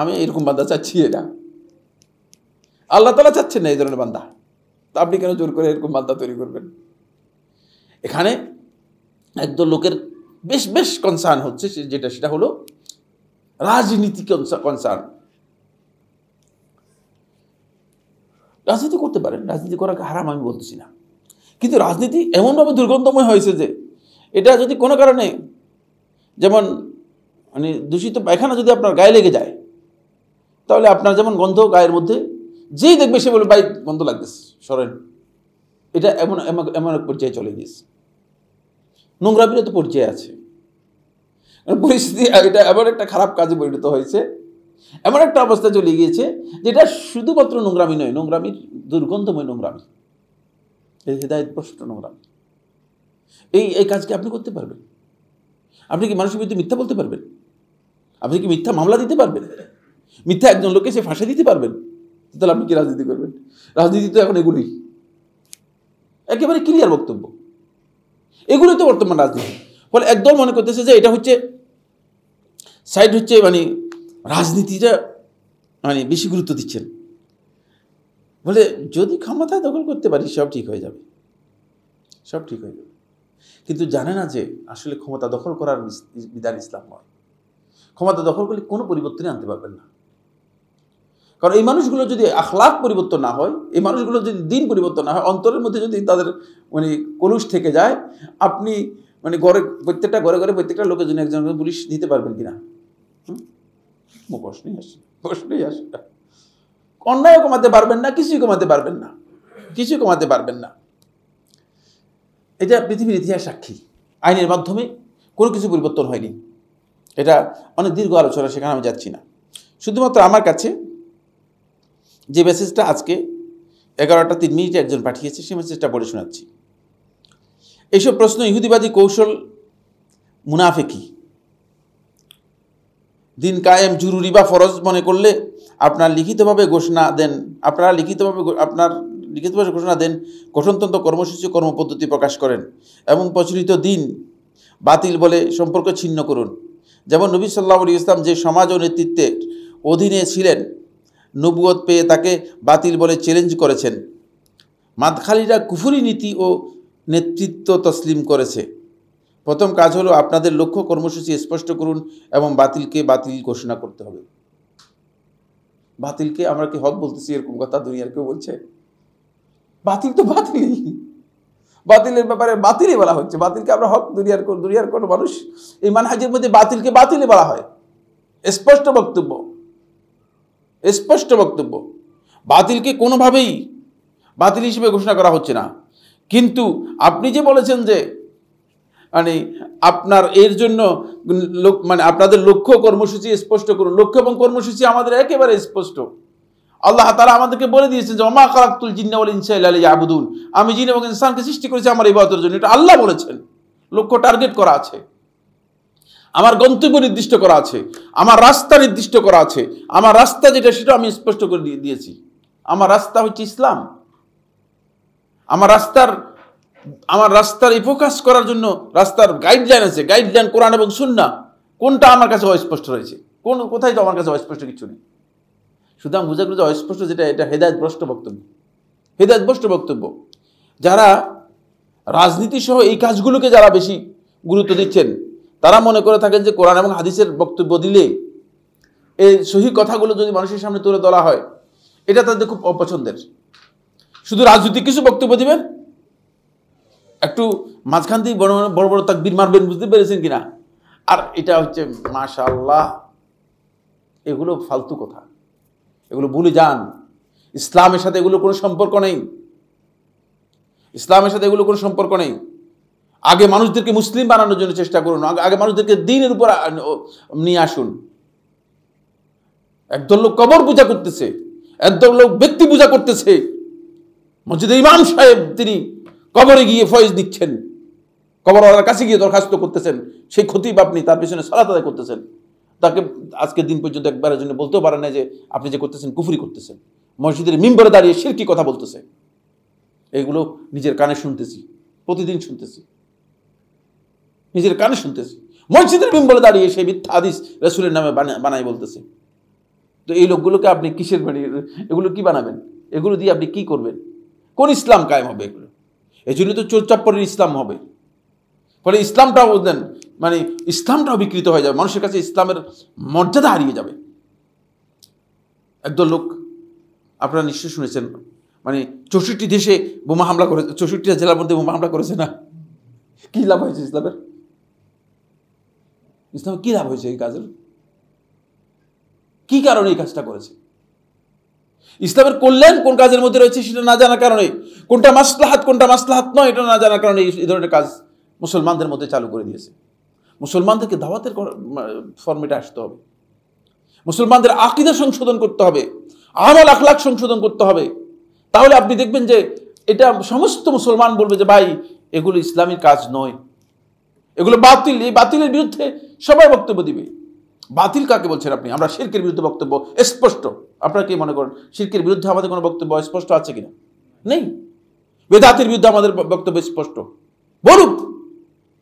S1: আমি এরকম বান্দা চাচ্ছি। এটা আল্লাহ তাআলা চাচ্ছেন না এই ধরনের বান্দা, তা আপনি কেন জোর করে এরকম বান্দা তৈরি করবেন? এখানে একদল লোকের বেশ কনসার্ন হচ্ছে, সেটা হলো রাজনীতি কনসার্ন। রাজনীতি করতে পারেন, রাজনীতি করা হারাম আমি বলতেছি না, কিন্তু রাজনীতি এমনভাবে দুর্গন্ধময় হয়েছে যে এটা যদি কোনো কারণে, যেমন মানে দূষিত পায়খানা যদি আপনার গায়ে লেগে যায় তাহলে আপনার যেমন গন্ধ গায়ের মধ্যে, যেই দেখবে সে বলে ভাই গন্ধ লাগতেছে সরেন। এটা এমন এক পর্যায়ে চলে গিয়েছে, নোংরামিরও তো পর্যায়ে আছে পরিস্থিতি। এটা এমন একটা খারাপ কাজে পরিণত হয়েছে, এমন একটা অবস্থা চলে গিয়েছে যেটা শুধুমাত্র নোংরামি নয়, নোংরামির দুর্গন্ধময় নোংরামি, এই হেদায়েতভ্রষ্ট নোংরামি। এই কাজকে আপনি করতে পারবেন? আপনি কি মানুষের বিরুদ্ধে মিথ্যা বলতে পারবেন? আপনি কি মিথ্যা মামলা দিতে পারবেন? মিথ্যা একজন লোককে সে ফাঁসি দিতে পারবেন? তাহলে আপনি কি রাজনীতি করবেন? রাজনীতি তো এখন এগুলোই, একেবারে ক্লিয়ার বক্তব্য, এগুলোই তো বর্তমান রাজনীতি। ফলে একদল মনে করতেছে যে এটা হচ্ছে সাইড হচ্ছে, মানে রাজনীতিটা মানে বেশি গুরুত্ব দিচ্ছেন। বলে যদি ক্ষমতা দখল করতে পারি সব ঠিক হয়ে যাবে, সব ঠিক হয়ে যাবে। কিন্তু জানে না যে আসলে ক্ষমতা দখল করার বিধান ইসলাম নয়। ক্ষমতা দখল করলে কোনো পরিবর্তনই আনতে পারবেন না। কারণ এই মানুষগুলো যদি আখলাক পরিবর্তন না হয়, এই মানুষগুলো যদি দিন পরিবর্তন না হয়, অন্তরের মধ্যে যদি তাদের মানে কলুষ থেকে যায়, আপনি মানে প্রত্যেকটা ঘরে প্রত্যেকটা লোকের জন্য একজন পুলিশ দিতে পারবেন কিনা? প্রশ্নই আসে। অন্যায় কমাতে পারবেন না, কিছুই কমাতে পারবেন না। এটা পৃথিবীর ইতিহাস সাক্ষী। আইনের মাধ্যমে কোনো কিছু পরিবর্তন হয়নি। এটা অনেক দীর্ঘ আলোচনা, সেখানে আমি যাচ্ছি না। শুধুমাত্র আমার কাছে যে মেসেজটা আজকে 11:03 একজন পাঠিয়েছে, সেই মেসেজটা পড়ে শোনাচ্ছি। এইসব প্রশ্ন ইহুদিবাদী কৌশল, মুনাফিকি। দিন কায়েম জরুরি বা ফরজ মনে করলে আপনারা লিখিতভাবে ঘোষণা দেন, গঠনতন্ত্র, কর্মসূচি, কর্মপদ্ধতি প্রকাশ করেন এবং প্রচলিত দিন বাতিল বলে সম্পর্ক ছিন্ন করুন। যেমন নবী সাল্লাল্লাহু আলাইহি ওয়াসাল্লাম যে সমাজ ও নেতৃত্বের অধীনে ছিলেন, নবুয়ত পেয়ে তাকে বাতিল বলে চ্যালেঞ্জ করেছেন। মাদখালিরা কুফরি নীতি ও নেতৃত্ব তসলিম করেছে। প্রথম কাজ হলো আপনাদের লক্ষ্য কর্মসূচি স্পষ্ট করুন এবং বাতিলকে বাতিল ঘোষণা করতে হবে। বাতিলকে আমরা কি হক বলতেছি এরকম কথা দুনিয়ার কেউ বলছে? বাতিল তো বাতিলই, বাতিলের ব্যাপারে বাতিলই বলা হচ্ছে। বাতিলকে আমরা হক, দুনিয়ার কোনো মানুষ এই মানহাজের মধ্যে বাতিলকে বাতিলই বলা হয়। স্পষ্ট বক্তব্য, বাতিলকে কোনোভাবেই বাতিল হিসেবে ঘোষণা করা হচ্ছে না। কিন্তু আপনি যে বলেছেন যে মানে আপনার এর জন্য মানে আপনাদের লক্ষ্য কর্মসূচি স্পষ্ট করুন, লক্ষ্য এবং কর্মসূচি আমাদের একেবারে স্পষ্ট। আল্লাহ তাআলা আমাদেরকে বলে দিয়েছেন যে ওমা খালাকতুল জিন্না ওয়াল ইনসা ইল্লা লিয়াবুদুন, আমি জিন এবং ইনসানকে সৃষ্টি করেছি আমার ইবাদতের জন্য। এটা আল্লাহ বলেছেন। লক্ষ্য টার্গেট করা আছে, আমার গন্তব্য নির্দিষ্ট করা আছে, আমার রাস্তা নির্দিষ্ট করা আছে। আমার রাস্তা যেটা সেটা আমি স্পষ্ট করে দিয়েছি। আমার রাস্তা হচ্ছে ইসলাম। আমার রাস্তার ফোকাস করার জন্য রাস্তার গাইডলাইন আছে, গাইডলাইন কোরআন এবং সুন্নাহ। কোনটা আমার কাছে অস্পষ্ট রয়েছে? কোথায় তো আমার কাছে অস্পষ্ট কিছু নেই। সুতরাং বুঝা গেল যে অস্পষ্ট যেটা, এটা হেদায়েতভ্রষ্ট বক্তব্য। হেদায়েতভ্রষ্ট বক্তব্য। যারা রাজনীতি সহ এই কাজগুলোকে যারা বেশি গুরুত্ব দিচ্ছেন, তারা মনে করে থাকেন যে কোরআন এবং হাদিসের বক্তব্য দিলে, এই সহি কথাগুলো যদি মানুষের সামনে তুলে ধরা হয়, এটা তাদের খুব অপছন্দের। শুধু রাজনৈতিক কিছু বক্তব্য দিবেন, একটু মাঝখান দিয়ে বড় বড় তাকবীর মারবেন, বুঝতে পেরেছেন কিনা? আর এটা হচ্ছে মাশাআল্লাহ, এগুলো ফালতু কথা, এগুলো ভুলে যান। ইসলামের সাথে এগুলো কোনো সম্পর্ক নেই। ইসলামের সাথে এগুলো কোনো সম্পর্ক নেই। আগে মানুষদেরকে মুসলিম বানানোর জন্য চেষ্টা করুন, আগে মানুষদেরকে দ্বীনের উপর নিয়ে আসুন। একদল লোক কবর পূজা করতেছে, একদল লোক ব্যক্তি পূজা করতেছে। মসজিদের ইমাম সাহেব তিনি কবরে গিয়ে ফয়েজ দিচ্ছেন, কবরওয়ালার কাছে গিয়ে দরখাস্ত করতেছেন। সেই খতিব আপনি তার পিছনে সালাত আদায় করতেছেন। তাকে আজকের দিন পর্যন্ত একবারের জন্য বলতেও পারেন না যে আপনি যে করতেছেন কুফরি করতেছেন। মসজিদের মিম্বরে দাঁড়িয়ে শিরকি কথা বলতেছে। এইগুলো নিজের কানে শুনতেছি, প্রতিদিন শুনতেছি, নিজের কানে শুনতেছি। মসজিদের মিম্বরে দাঁড়িয়ে সেই মিথ্যা হাদিস রাসূলের নামে বানাই বলতেছে। তো এই লোকগুলোকে আপনি কিসের এগুলো কি বানাবেন? এগুলো দিয়ে আপনি কি করবেন? কোন ইসলাম কায়েম হবে এগুলো? এই জন্য তো চোরচাপ্পরের ইসলাম হবে। ফলে ইসলামটাও দেন, মানে ইসলামটাও বিকৃত হয়ে যাবে, মানুষের কাছে ইসলামের মর্যাদা হারিয়ে যাবে। একদল লোক, আপনারা নিশ্চয় শুনেছেন, মানে 64 দেশে বোমা হামলা করে, 64টা জেলার মধ্যে বোমা হামলা করেছে না? কি লাভ হয়েছে ইসলামের? ইসলামের কি লাভ হয়েছে এই কাজের? কি কারণে এই কাজটা করেছে? ইসলামের কল্যাণ কোন কাজের মধ্যে রয়েছে সেটা না জানার কারণে, কোনটা মাসলাহাত নয় এটা না জানার কারণে এই ধরনের কাজ মুসলমানদের মধ্যে চালু করে দিয়েছে। মুসলমানদেরকে দাওয়াতের ফরমেটে আসতে হবে, মুসলমানদের আকীদা সংশোধন করতে হবে, আমল আখলাক সংশোধন করতে হবে। তাহলে আপনি দেখবেন যে এটা সমস্ত মুসলমান বলবে যে ভাই এগুলো ইসলামী কাজ নয়, এগুলো বাতিল। এই বাতিলের বিরুদ্ধে সবাই বক্তব্য দিবে। বাতিল কাকে বলছেন আপনি? আমরা শিরকের বিরুদ্ধে বক্তব্য স্পষ্ট। আপনারা কি মনে করেন শিরকের বিরুদ্ধে আমাদের কোনো বক্তব্য স্পষ্ট আছে কিনা? নেই। বেদাতের বিরুদ্ধে আমাদের বক্তব্য স্পষ্ট, বলুন।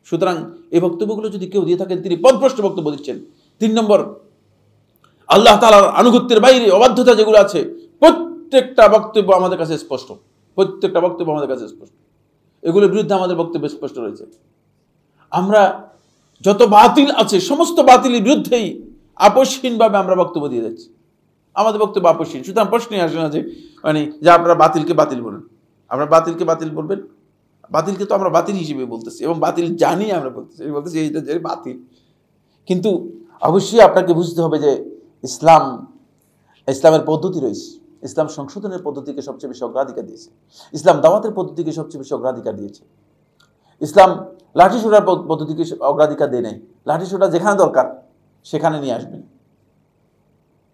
S1: সুতরাং এই বক্তব্যগুলো যদি কেউ দিয়ে থাকেন, তিনি পথভ্রষ্ট বক্তব্য দিচ্ছেন। 3 নম্বর, আল্লাহ তাআলার আনুগত্যের বাইরে অবাধ্যতা যেগুলো আছে, প্রত্যেকটা বক্তব্য আমাদের কাছে স্পষ্ট, প্রত্যেকটা বক্তব্য আমাদের কাছে স্পষ্ট। এগুলোর বিরুদ্ধে আমাদের বক্তব্য স্পষ্ট রয়েছে। আমরা যত বাতিল আছে সমস্ত বাতিলের বিরুদ্ধেই আপোষহীনভাবে আমরা বক্তব্য দিয়ে যাচ্ছি। আমাদের বক্তব্য আপোষহীন। সুতরাং প্রশ্নই আসে না যে আপনারা বাতিলকে বাতিল বলেন। আমরা বাতিলকে বাতিল বলবেন? বাতিলকে তো আমরা বাতিল হিসেবে বলতেছি, এবং বাতিল জানি আমরা বলতেছি এইটা যে বাতিল। কিন্তু অবশ্যই আপনাকে বুঝতে হবে যে ইসলামের পদ্ধতি রয়েছে। ইসলাম সংশোধনের পদ্ধতিকে সবচেয়ে বেশি অগ্রাধিকার দিয়েছে। ইসলাম দাওয়াতের পদ্ধতিকে সবচেয়ে বেশি অগ্রাধিকার দিয়েছে। ইসলাম লাঠিসোঁটার পদ্ধতিকে অগ্রাধিকার দেয় নাই। লাঠিসোঁটা যেখানে দরকার সেখানে নিয়ে আসবেন,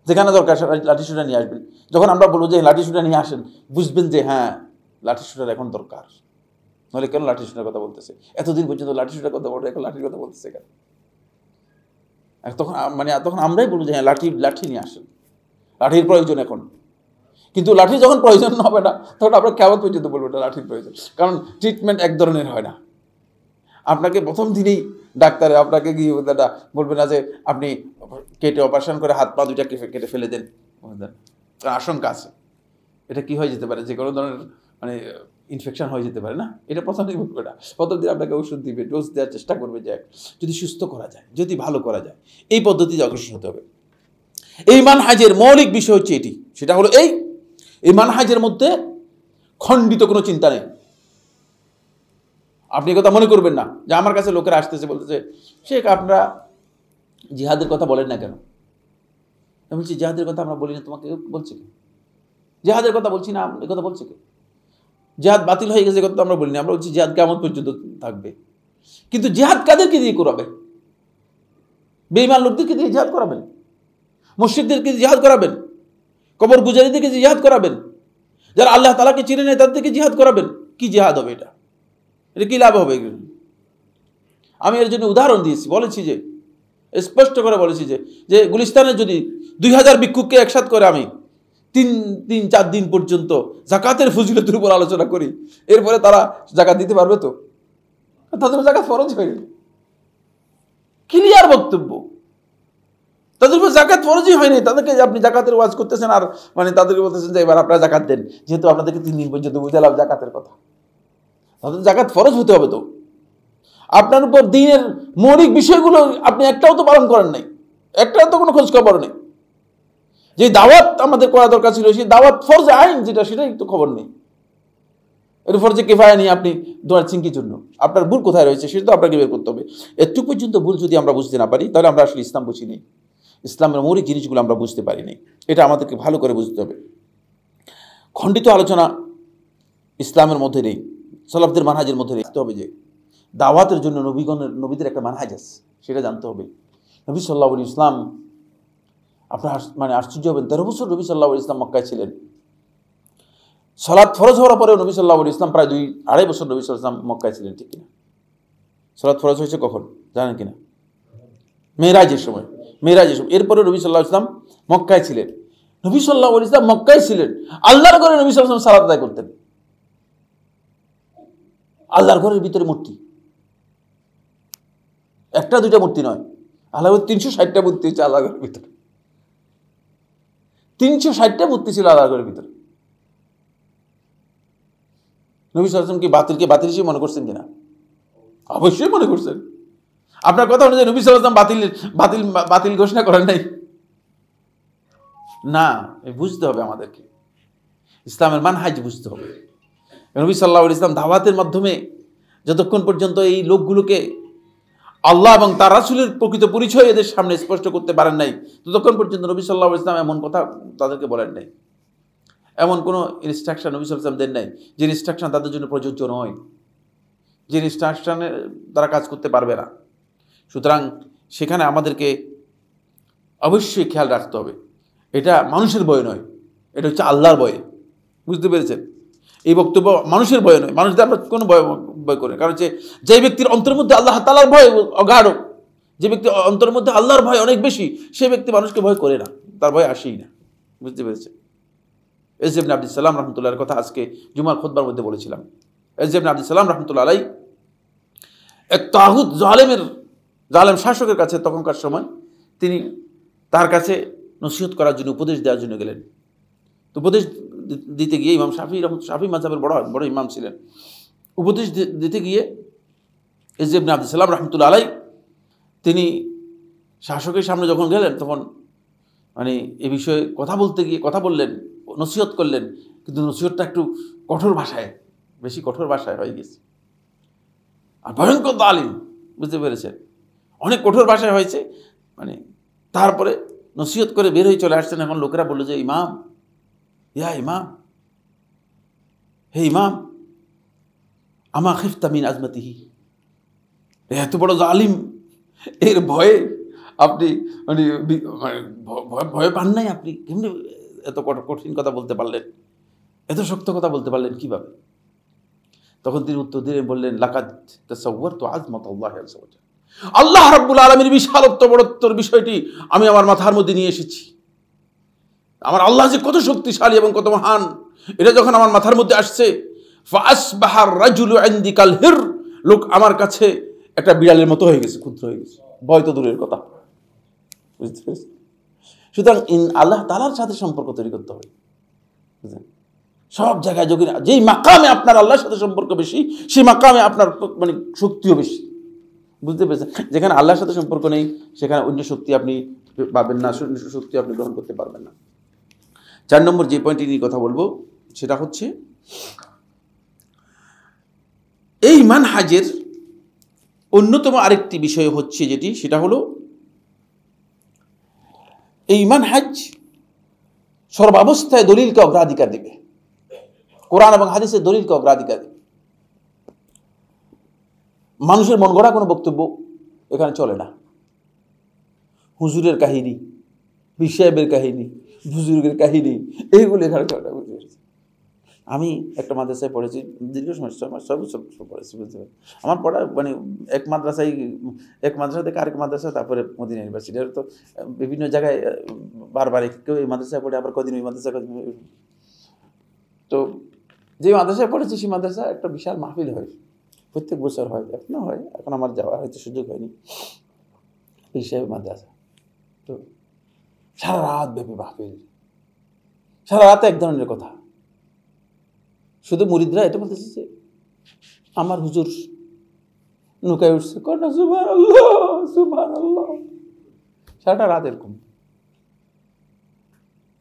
S1: যেখানে দরকার লাঠিসোঁটা নিয়ে আসবেন। যখন আমরা বলবো যে লাঠিসোঁটা নিয়ে আসেন, বুঝবেন যে হ্যাঁ লাঠিসোঁটার এখন দরকার। নাহলে কেন লাঠিসোঁটার কথা বলতেছে? এতদিন পর্যন্ত লাঠিসোঁটার কথা বলতে, এখন লাঠির কথা বলতেছে কেন? তখন আমরাই বলবো যে হ্যাঁ লাঠি নিয়ে আসেন, লাঠির প্রয়োজন এখন। কিন্তু লাঠি যখন প্রয়োজন হবে না, তখন আমরা কিয়ামত পর্যন্ত বলবো এটা লাঠির প্রয়োজন। কারণ ট্রিটমেন্ট এক ধরনের হয় না। আপনাকে প্রথম দিনেই ডাক্তারে আপনাকে গিয়ে বলবে না যে আপনি কেটে অপারেশন করে হাত পা দুইটা কেটে ফেলে দেন, আশঙ্কা আছে। এটা কি হয়ে যেতে পারে? যে কোনো ধরনের ইনফেকশন হয়ে যেতে পারে না? এটা প্রথমেই বলবে না। প্রথম দিন আপনাকে ওষুধ দিবে, ডোজ দেওয়ার চেষ্টা করবে যে যদি সুস্থ করা যায়, যদি ভালো করা যায়। এই পদ্ধতিতে অগ্রসর হতে হবে। এই মানহাজের মৌলিক বিষয় হচ্ছে এটি। সেটা হলো এই মানহাজের মধ্যে খণ্ডিত কোনো চিন্তা নেই। আপনি কথা মনে করবেন না যে আমার কাছে লোকেরা আসতেছে বলতেছে, শেখ আপনারা জিহাদের কথা বলেন না কেন? আমি বলছি জিহাদের কথা আমরা বলি না, তোমাকে বলছে কে? জিহাদের কথা বলছি না, এ কথা বলছে কে? জিহাদ বাতিল হয়ে গেছে কথা আমরা বলি না, আমরা বলছি জিহাদ কিয়ামত পর্যন্ত থাকবে। কিন্তু জিহাদ কাদেরকে দিয়ে করাবে? বেঈমান লোকদেরকে দিয়ে জিহাদ করাবেন? মুশরিকদেরকে জিহাদ করাবেন? কবর গুজারিদেরকে জিহাদ করাবেন? যারা আল্লাহ তাআলাকে চিনে নেয় তাদেরকে জিহাদ করাবেন? কি জিহাদ হবে এটা? এটা কি লাভ হবে? আমি এর জন্য উদাহরণ দিয়েছি, বলেছি যে স্পষ্ট করে বলেছি যে গুলিস্তানে যদি 2000 ভিক্ষুককে একসাথে করে আমি 4 দিন পর্যন্ত জাকাতের ফজিলতের উপর আলোচনা করি, এরপরে তারা জাকাত দিতে পারবে? তো তাদের জাকাত ফরজ হয়নি। ক্লিয়ার বক্তব্য, তাদের উপর জাকাত ফরজই হয়নি। তাদেরকে আপনি জাকাতের ওয়াজ করতেছেন আর তাদেরকে বলতেছেন যে এবার আপনারা জাকাত দেন, যেহেতু আপনাদেরকে 3 দিন পর্যন্ত বুঝালাম জাকাতের কথা। তাদের জাকাত ফরজ হতে হবে। তো আপনার উপর দ্বীনের মৌলিক বিষয়গুলো আপনি একটাও তো পালন করেন নাই, একটাও তো কোনো খোঁজ খবর নেই। যে দাওয়াত আমাদের করা দরকার ছিল, সেই দাওয়াত ফরজে আইন যেটা, সেটাই তো খবর নেই। এর ফরজে কিফায়া নিয়ে আপনি দৌড়াচ্ছেন কি জন্য? আপনার ভুল কোথায় রয়েছে সেটা তো আপনাকে বের করতে হবে। একটু পর্যন্ত ভুল যদি আমরা বুঝতে না পারি, তাহলে আমরা আসলে ইসলাম বুঝি নেই, ইসলামের মৌলিক জিনিসগুলো আমরা বুঝতে পারি নাই। এটা আমাদেরকে ভালো করে বুঝতে হবে। খণ্ডিত আলোচনা ইসলামের মধ্যে নেই, সালাফদের মানহাজের মধ্যে রাখতে হবে। যে দাওয়াতের জন্য নবীদের একটা মানহাজ আছে, সেটা জানতে হবে। নবী সাল্লাল্লাহু আলাইহি ইসলাম, আপনার আশ্চর্য হবেন, 13 বছর নবী সাল্লাল্লাহু আলাইহি ইসলাম মক্কায় ছিলেন। সালাত ফরজ হওয়ার পরেও নবী সাল্লাল্লাহু আলাইহি ইসলাম প্রায় 2-2.5 বছর নবী সাল্লাল্লাহু আলাইহি ইসলাম মক্কায় ছিলেন, ঠিক কিনা? সালাত ফরজ হয়েছে কখন জানেন কিনা? মেরাজের সময়। এরপরে নবী সাল্লাল্লাহু আলাইহি ইসলাম মক্কায় ছিলেন। নবী সাল্লাল্লাহু আলাইহি ইসলাম মক্কায় ছিলেন, আল্লাহর ঘরে নবী সাল্লাল্লাহু আলাইহি ইসলাম সালাত আদায় করতেন। আল্লাহর ঘরের ভিতরে মূর্তি, 1-2টা মূর্তি নয়, আল্লাহর 360টা মূর্তি হচ্ছে আল্লাহর ঘরের ভিতরে। 360টা মূর্তি ছিল আল্লাহর ঘরের ভিতরে। নবী সাল্লাল্লাহু আলাইহি ওয়াসাল্লাম কি বাতিল হিসেবে মনে করছেন কিনা? অবশ্যই মনে করছেন। আপনার কথা অনুযায়ী নবী সাল্লাল্লাহু আলাইহি ওয়াসাল্লাম বাতিল ঘোষণা করেন নাই না। বুঝতে হবে আমাদেরকে, ইসলামের মানহাজ বুঝতে হবে। নবী সাল্লাল্লাহু আলাইহি ওয়াসাল্লাম দাওয়াতের মাধ্যমে যতক্ষণ পর্যন্ত এই লোকগুলোকে আল্লাহ এবং তার রাসূলের প্রকৃত পরিচয় এদের সামনে স্পষ্ট করতে পারেন নাই, ততক্ষণ পর্যন্ত নবী সাল্লাল্লাহু আলাইহি ওয়াসাল্লাম এমন কথা তাদেরকে বলেন নাই, এমন কোনো ইনস্ট্রাকশন নবী সাল্লাল্লাহু আলাইহি ওয়াসাল্লাম দেন নাই যে ইনস্ট্রাকশন তাদের জন্য প্রযোজ্য নয়, যে ইনস্ট্রাকশনে তারা কাজ করতে পারবে না। সুতরাং সেখানে আমাদেরকে অবশ্যই খেয়াল রাখতে হবে, এটা মানুষের ভয় নয়, এটা হচ্ছে আল্লাহর ভয়ে। বুঝতে পেরেছেন? এই বক্তব্য মানুষের ভয় নয়, মানুষদের আমরা কোনো ভয় করে, কারণ যে ব্যক্তির অন্তরের মধ্যে আল্লাহ তাআলার ভয় অগাঢ়, যে ব্যক্তি অন্তরের মধ্যে আল্লাহর ভয় অনেক বেশি, সেই ব্যক্তি মানুষকে ভয় করে না, তার ভয় আসেই না। বুঝতে পেরেছেন? এস ইবনে আব্দুস সালাম রাহমাতুল্লাহর কথা আজকে জুমার খুতবার মধ্যে বলেছিলাম। এস ইবনে আব্দুস সালাম রাহমাতুল্লাহ আলাইহি এক তাগুত জালেম শাসকের কাছে তখনকার সময় তিনি তার কাছে নসিহত করার জন্য, উপদেশ দেওয়ার জন্য গেলেন। তো উপদেশ দিতে গিয়ে ইমাম শাফি মাযহাবের বড় ইমাম ছিলেন। উপদেশ দিতে গিয়ে এস ইবনে আব্দুস সালাম রাহমাতুল্লাহ আলাইহি তিনি শাসকের সামনে যখন গেলেন, তখন এই বিষয়ে কথা বললেন, নসিহত করলেন, কিন্তু নসিহতটা একটু কঠোর ভাষায়, বেশি কঠোর ভাষায় হয়ে গেছে, আর ভয়ঙ্কর জালিম। বুঝতে পেরেছেন? অনেক কঠোর ভাষায় হয়েছে। তারপরে নসিহত করে বের হয়ে চলে আসছেন। এখন লোকেরা বললো যে ইমাম, হে ইমাম, আমা খিফতা মিন আজমাতিহি, এত বড় জালিম, এর ভয়ে আপনি ভয় পান নাই? আপনি কেমনি এত কঠিন কথা বলতে পারলেন, এত শক্ত কথা বলতে পারলেন কিভাবে? তখন তিনি উত্তর দিয়ে বললেন, লাকাদ তাসাওয়ারতু আযমাতাল্লাহি আযজা ওয়া জাল্লা, আল্লাহ রাব্বুল আলামিনের বিশালত্ব বড়ত্বর বিষয়টি আমি আমার মাথার মধ্যে নিয়ে এসেছি। আমার আল্লাহ যে কত শক্তিশালী এবং কত মহান, এটা যখন আমার মাথার মধ্যে আসছে, ফাআসবাহা রাজুলু ইনদি কাল হির, লোক আমার কাছে একটা বিড়ালের মতো হয়ে গেছে, ক্ষুদ্র হয়ে গেছে। ভয় তো দূরের কথা। বুঝতে পেরেছেন? সুতরাং আল্লাহ তাআলার সাথে সম্পর্ক তৈরি করতে হবে। বুঝলেন? সব জায়গায় যেই মাকামে আপনার আল্লাহর সাথে সম্পর্ক বেশি, সেই মাকামে আপনার শক্তিও বেশি। বুঝতে পেরেছেন? যেখানে আল্লাহর সাথে সম্পর্ক নেই, সেখানে অন্য শক্তি আপনি পাবেন না, শক্তি আপনি গ্রহণ করতে পারবেন না। 4 নম্বর যে পয়েন্টটি নিয়ে কথা বলবো, সেটা হচ্ছে এই মানহাজের অন্যতম আরেকটি বিষয় হচ্ছে সেটা হলো এই মানহাজ সর্বাবস্থায় দলিলকে অগ্রাধিকার দেবে, কোরআন এবং হাদিসের দলিলকে অগ্রাধিকার দেবে। মানুষের মন গড়া কোনো বক্তব্য এখানে চলে না। হুজুরের কাহিনী, পীর সাহেবের কাহিনী, বুজুর্গের কাহিনী, এইগুলো এখানে চলে না। আমি একটা মাদ্রাসায় পড়েছি দীর্ঘ সময় 6 মাস 6 বছর পড়েছি, বুঝতে পারি। আমার পড়া মানে এক মাদ্রাসা থেকে আরেক মাদ্রাসা, তারপরে মদিনা ইউনিভার্সিটি। আর তো বিভিন্ন জায়গায় বারবার কেউ এই মাদ্রাসায় পড়ে, আবার কদিন ওই মাদ্রাসা, কদিন তো যে মাদ্রাসায় পড়েছি সেই মাদ্রাসা একটা বিশাল মাহফিল হয়, প্রত্যেক বছর হয়, এখনো হয়, এখন আমার যাওয়া হয়তো সুযোগ হয়নি। এই হিসাবে মাদ্রাসা তো সারা রাত ব্যাপী মাহফিল, সারা রাতে এক ধরনের কথা। শুধু মুরিদরা এটা বলতেছে যে আমার হুজুর নৌকায় উঠছে, কন্যা সুবহানাল্লাহ সুবহানাল্লাহ, সারাটা রাত এরকম,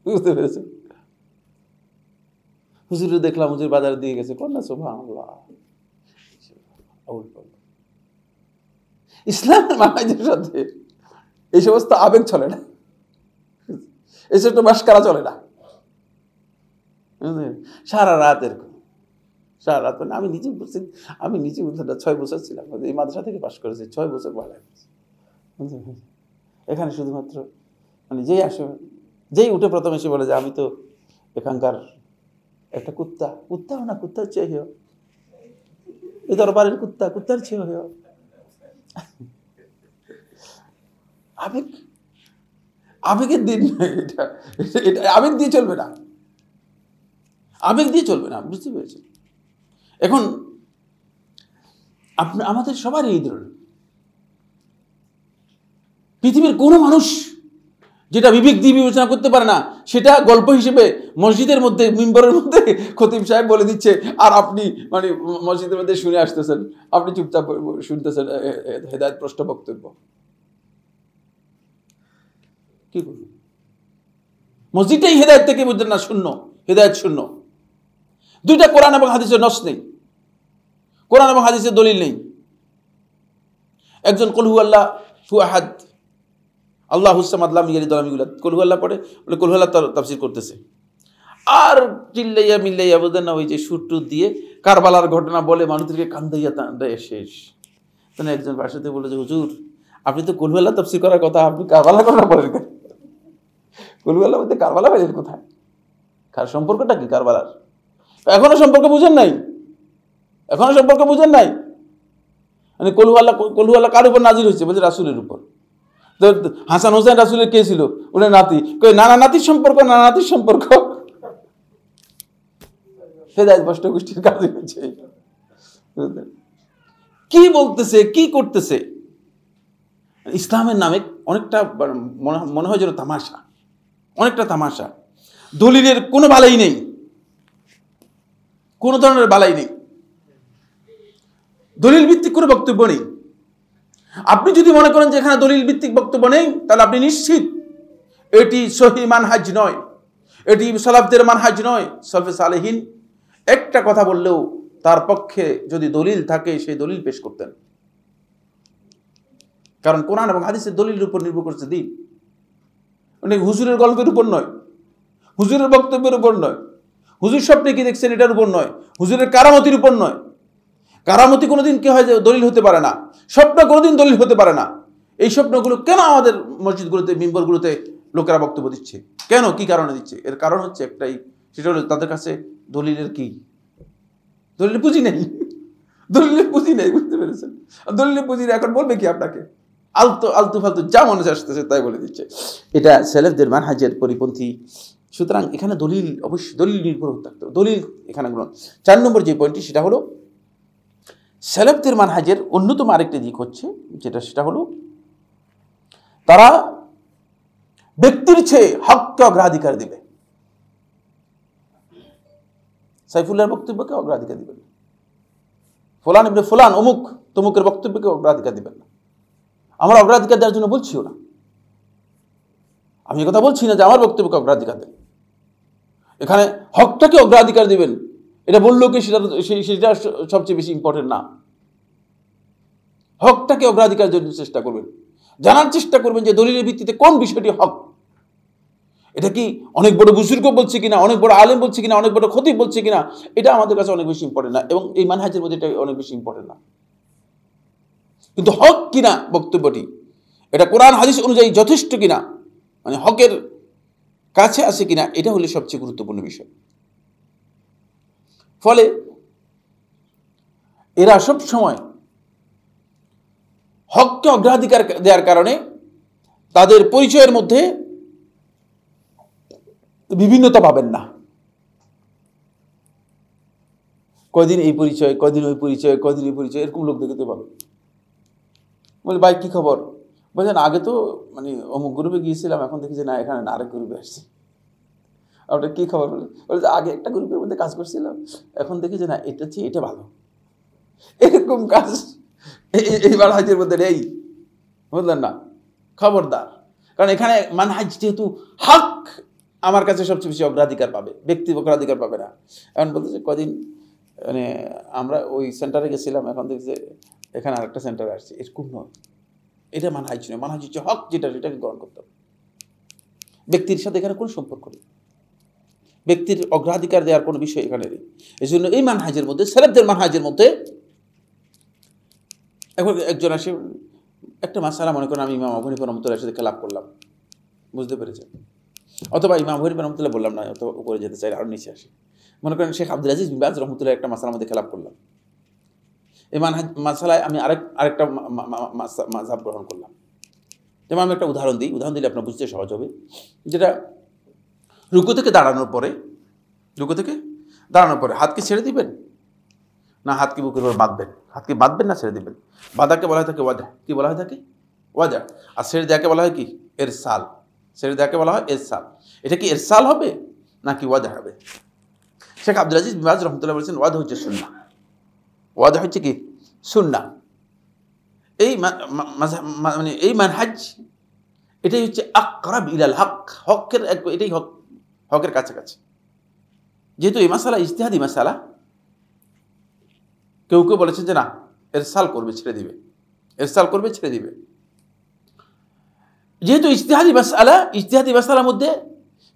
S1: বুঝতে পেরেছেন? হুজুর দেখলাম, হুজুর বাজারে দিয়ে গেছে, কন্যা সুবহানাল্লাহ। ইসলামের মানহাজের সাথে এই সমস্ত আবেগ চলে না, এই সমস্ত মাস্কারা চলে না। সারা রাত এরকম, সারা রাত। মানে আমি নিজে 6 বছর ছিলাম, এই মাদ্রাসা থেকে পাশ করেছি, 6 বছর বাড়ায়। এখানে শুধুমাত্র মানে যেই উঠে প্রথমে এসে বলে যে আমি তো এখানকার একটা কুত্তাও না, কুত্তার চেয়ে হেয়, এই দরবারের কুত্তার চেয়ে হেয়। আবেগের দিন এটা, আবেগ দিয়ে চলবে না, আবেগ দিয়ে চলবে না, বুঝতে পেরেছেন? এখন আমাদের সবারই এই ধরনের, পৃথিবীর কোনো মানুষ যেটা বিবেক দিয়ে বিবেচনা করতে পারে না, সেটা গল্প হিসেবে মসজিদের মধ্যে, মিম্বরের মধ্যে খতিব সাহেব বলে দিচ্ছে, আর আপনি মানে মসজিদের মধ্যে শুনে আসতেছেন, আপনি চুপচাপ শুনতেছেন হেদায়েতপ্রষ্ট বক্তব্য। কি করবেন? মসজিদটাই হেদায়েত থেকে বুঝলেন না, শূন্য, হেদায়েত শূন্য। দুইটা কোরআন এবং হাদিসের নস নেই, কোরআন এবং হাদিসের দলিল নেই। একজন কুল হুয়াল্লাহু আহাদ আল্লাহুস সামাদ লাম ইয়ালিদ ওয়া লাম ইউলাদ, কুল হুয়াল্লাহ পড়ে, বলে কুল হুয়াল্লাহ তাফসীর করতেছে, আর চিল্লাইয়া মিল্লাইয়া বোঝেন না, ওই যে সুরটু দিয়ে কারবালার ঘটনা বলে মানুষদেরকে কান্দাইয়া শেষ। তখন একজন পাশে বলে যে হুজুর, আপনি তো কুল হুয়াল্লাহ তাফসীর করার কথা, আপনি কারবালা ঘটনা বলেন কেন? কুল হুয়াল্লাহ বলতে কারবালা পাইলেন কোথায়? কার সম্পর্কটা কি কারবালার? এখনো সম্পর্ক বুঝেন নাই, এখনো সম্পর্ক বুঝেন নাই। মানে কুল হুয়াল্লাহ কার উপর নাজিল হয়েছে? বলছে রাসূলের উপর। তো হাসান হোসেন রাসূলের কে ছিল? ওনার নাতি। নানা নাতির সম্পর্ক, নানা নাতির সম্পর্ক, হেদায়েতপ্রষ্ট গোষ্ঠীর কাজ হচ্ছে। কি বলতেছে, কি করতেছে? ইসলামের নামে অনেকটা মনে হয় যেন তামাশা, অনেকটা তামাশা। দলিলের কোনো বালাই নেই, কোনো ধরনের বালাই নেই, দলিল ভিত্তিক কোনো বক্তব্য নেই। আপনি যদি মনে করেন যে এখানে দলিল ভিত্তিক বক্তব্য নেই, তাহলে আপনি নিশ্চিত এটি সহিহ মানহাজ নয়, এটি সালাফদের মানহাজ নয়। সালফে সালেহিন একটা কথা বললেও তার পক্ষে যদি দলিল থাকে, সেই দলিল পেশ করতেন। কারণ কোরআন এবং হাদিসের দলিলের উপর নির্ভর করছে দিন। মানে হুজুরের গল্পের উপর নয়, হুজুরের বক্তব্যের উপর নয়, হুজুর স্বপ্নে কি দেখছেন এটার উপর নয়, হুজুরের কারামতির উপর নয়। কারামতি কোনোদিন কি হয় যে দলিল হতে পারে না, স্বপ্ন কোনোদিন দলিল হতে পারে না। এই স্বপ্নগুলো কেন আমাদের মসজিদগুলোতে, মিম্বরগুলোতে লোকেরা বক্তব্য দিচ্ছে? কেন, কি কারণে দিচ্ছে? এর কারণ হচ্ছে একটাই, সেটা হলো তাদের কাছে দলিলের কি, দলিলের পুঁজি নেই, দলিলের পুঁজি নেই, বুঝতে পেরেছেন? দলিলের পুঁজি নেই, এখন বলবে কি আপনাকে? আলতু ফালতু যা মনে আসতেছে তাই বলে দিচ্ছে। এটা সেলেফদের মানহাজের পরিপন্থী। সুতরাং এখানে দলিল, অবশ্যই দলিল নির্ভর থাকতে হবে, দলিল এখানে গ্রহণ। 4 নম্বর যে পয়েন্টটি, সেটা হলো সেলেফদের মানহাজের অন্যতম আরেকটি দিক হচ্ছে সেটা হলো তারা ব্যক্তির চেয়ে হককে অগ্রাধিকার দিবে। সাইফুল্লাহর বক্তব্যকে অগ্রাধিকার দিবেন না, ফুলান ইবনে ফুলান অমুক তমুকের বক্তব্যকে অগ্রাধিকার দিবেন না। আমরা অগ্রাধিকার দেওয়ার জন্য বলছিও না, আমি কথা বলছি না যে আমার বক্তব্যকে অগ্রাধিকার দেন। এখানে হকটাকে অগ্রাধিকার দিবেন, এটা বললেও কি সেটা সবচেয়ে বেশি ইম্পর্টেন্ট না। হকটাকে অগ্রাধিকার জন্য চেষ্টা করবেন, জানার চেষ্টা করবেন যে দলিলের ভিত্তিতে কোন বিষয়টি হক। এটা কি অনেক বড় বুজুর্গ বলছে কিনা, অনেক বড় আলেম বলছে কিনা, অনেক বড় খতিব বলছে কিনা, এটা আমাদের কাছে অনেক বেশি ইম্পর্টেন্ট না, এবং এই মানহাজের মধ্যে এটা অনেক বেশি ইম্পর্টেন্ট না। কিন্তু হক কিনা বক্তব্যটি, এটা কোরআন হাদিস অনুযায়ী যথেষ্ট কিনা, মানে হকের কাছে আসে কিনা, এটা হলো সবচেয়ে গুরুত্বপূর্ণ বিষয়। ফলে এরা সব সময় হককে অগ্রাধিকার দেওয়ার কারণে তাদের পরিচয়ের মধ্যে বিভিন্নতা পাবেন না। কয়দিন এই পরিচয়, কয়দিন ওই পরিচয়, কয়দিন এই পরিচয়, এরকম লোক দেখতে পাবেন। বলে ভাই কি খবর? বলছেন আগে তো মানে অমুক গ্রুপে গিয়েছিলাম, এখন দেখি যে না এখানে আরেক গ্রুপে আসছি। আপনার কি খবর? বলে যে আগে একটা গ্রুপের মধ্যে কাজ করছিলাম, এখন দেখি যে না এটা চেয়ে এটা ভালো। এরকম কাজ এই মানহাজের মধ্যে নেই, বুঝলেন না? খবরদার, কারণ এখানে মানহাজ যেহেতু হক আমার কাছে সবচেয়ে বেশি অগ্রাধিকার পাবে, ব্যক্তি অগ্রাধিকার পাবে না। এখন বলতেছে কদিন মানে আমরা ওই সেন্টারে গেছিলাম, এখন দেখছি যে এখানে আরেকটা সেন্টারে আসছে। এরকম নয়, এটা মানহাজ নয়। মানহাজ হচ্ছে হক যেটা, সেটাকে গ্রহণ করতে হবে। ব্যক্তির সাথে এখানে কোনো সম্পর্ক নেই, ব্যক্তির অগ্রাধিকার দেওয়ার কোনো বিষয় এখানে নেই। এই জন্য এই মানহাজের মধ্যে, সেলেফদের মানহাজের মধ্যে, এখন একজন আসে একটা মাসালা, মনে করেন আমি ইমাম আবু হানিফা রহমাতুল্লাহর সাথে খেলাপ করলাম, বুঝতে পেরেছেন? অথবা ইমাম আবু হানিফা রহমাতুল্লাহ বললাম না, অত উপরে যেতে চাই, আরও নিচে আসি। মনে করেন শেখ আব্দুল আজিজ বিন বাজ রহমতুল্লাহ একটা মাসালার মধ্যে খেলাপ করলাম, এই মাসালায় আমি আরেকটা মাযহাব গ্রহণ করলাম। যেমন আমি একটা উদাহরণ দিলে আপনার বুঝতে সহজ হবে। যেটা রুকু থেকে দাঁড়ানোর পরে হাতকে ছেড়ে দিবেন না হাতকে বুকের উপর বাঁধবেন? হাতকে বাঁধবেন না ছেড়ে দিবেন? বাঁধাকে বলা হয় থাকে ওয়াজা। কি বলা হয় থাকে? ওয়াজা। আর ছেড়ে দেওয়াকে বলা হয় কি? এরসাল। ছেড়ে দেওয়াকে বলা হয় এরসাল। এটা কি এরসাল হবে নাকি ওয়াজা হবে? শেখ আব্দুল আজিজ বিন বাজ রহমতুল্লাহ বলেছেন ওয়াজা হচ্ছে সুন্নাহ। ওয়াজা হচ্ছে কি? সুন্নাহ। এই মানে এই মানহাজ, এটাই হচ্ছে আকরাব ইলাল হক, হকের এটাই হকের কাছাকাছি। যেহেতু এই মাসালা ইজতিহাদি মাসালা, কেউ কেউ বলেছেন যে না এরসাল করবে ছেড়ে দিবে। যেহেতু ইজতিহাদি মাসালার মধ্যে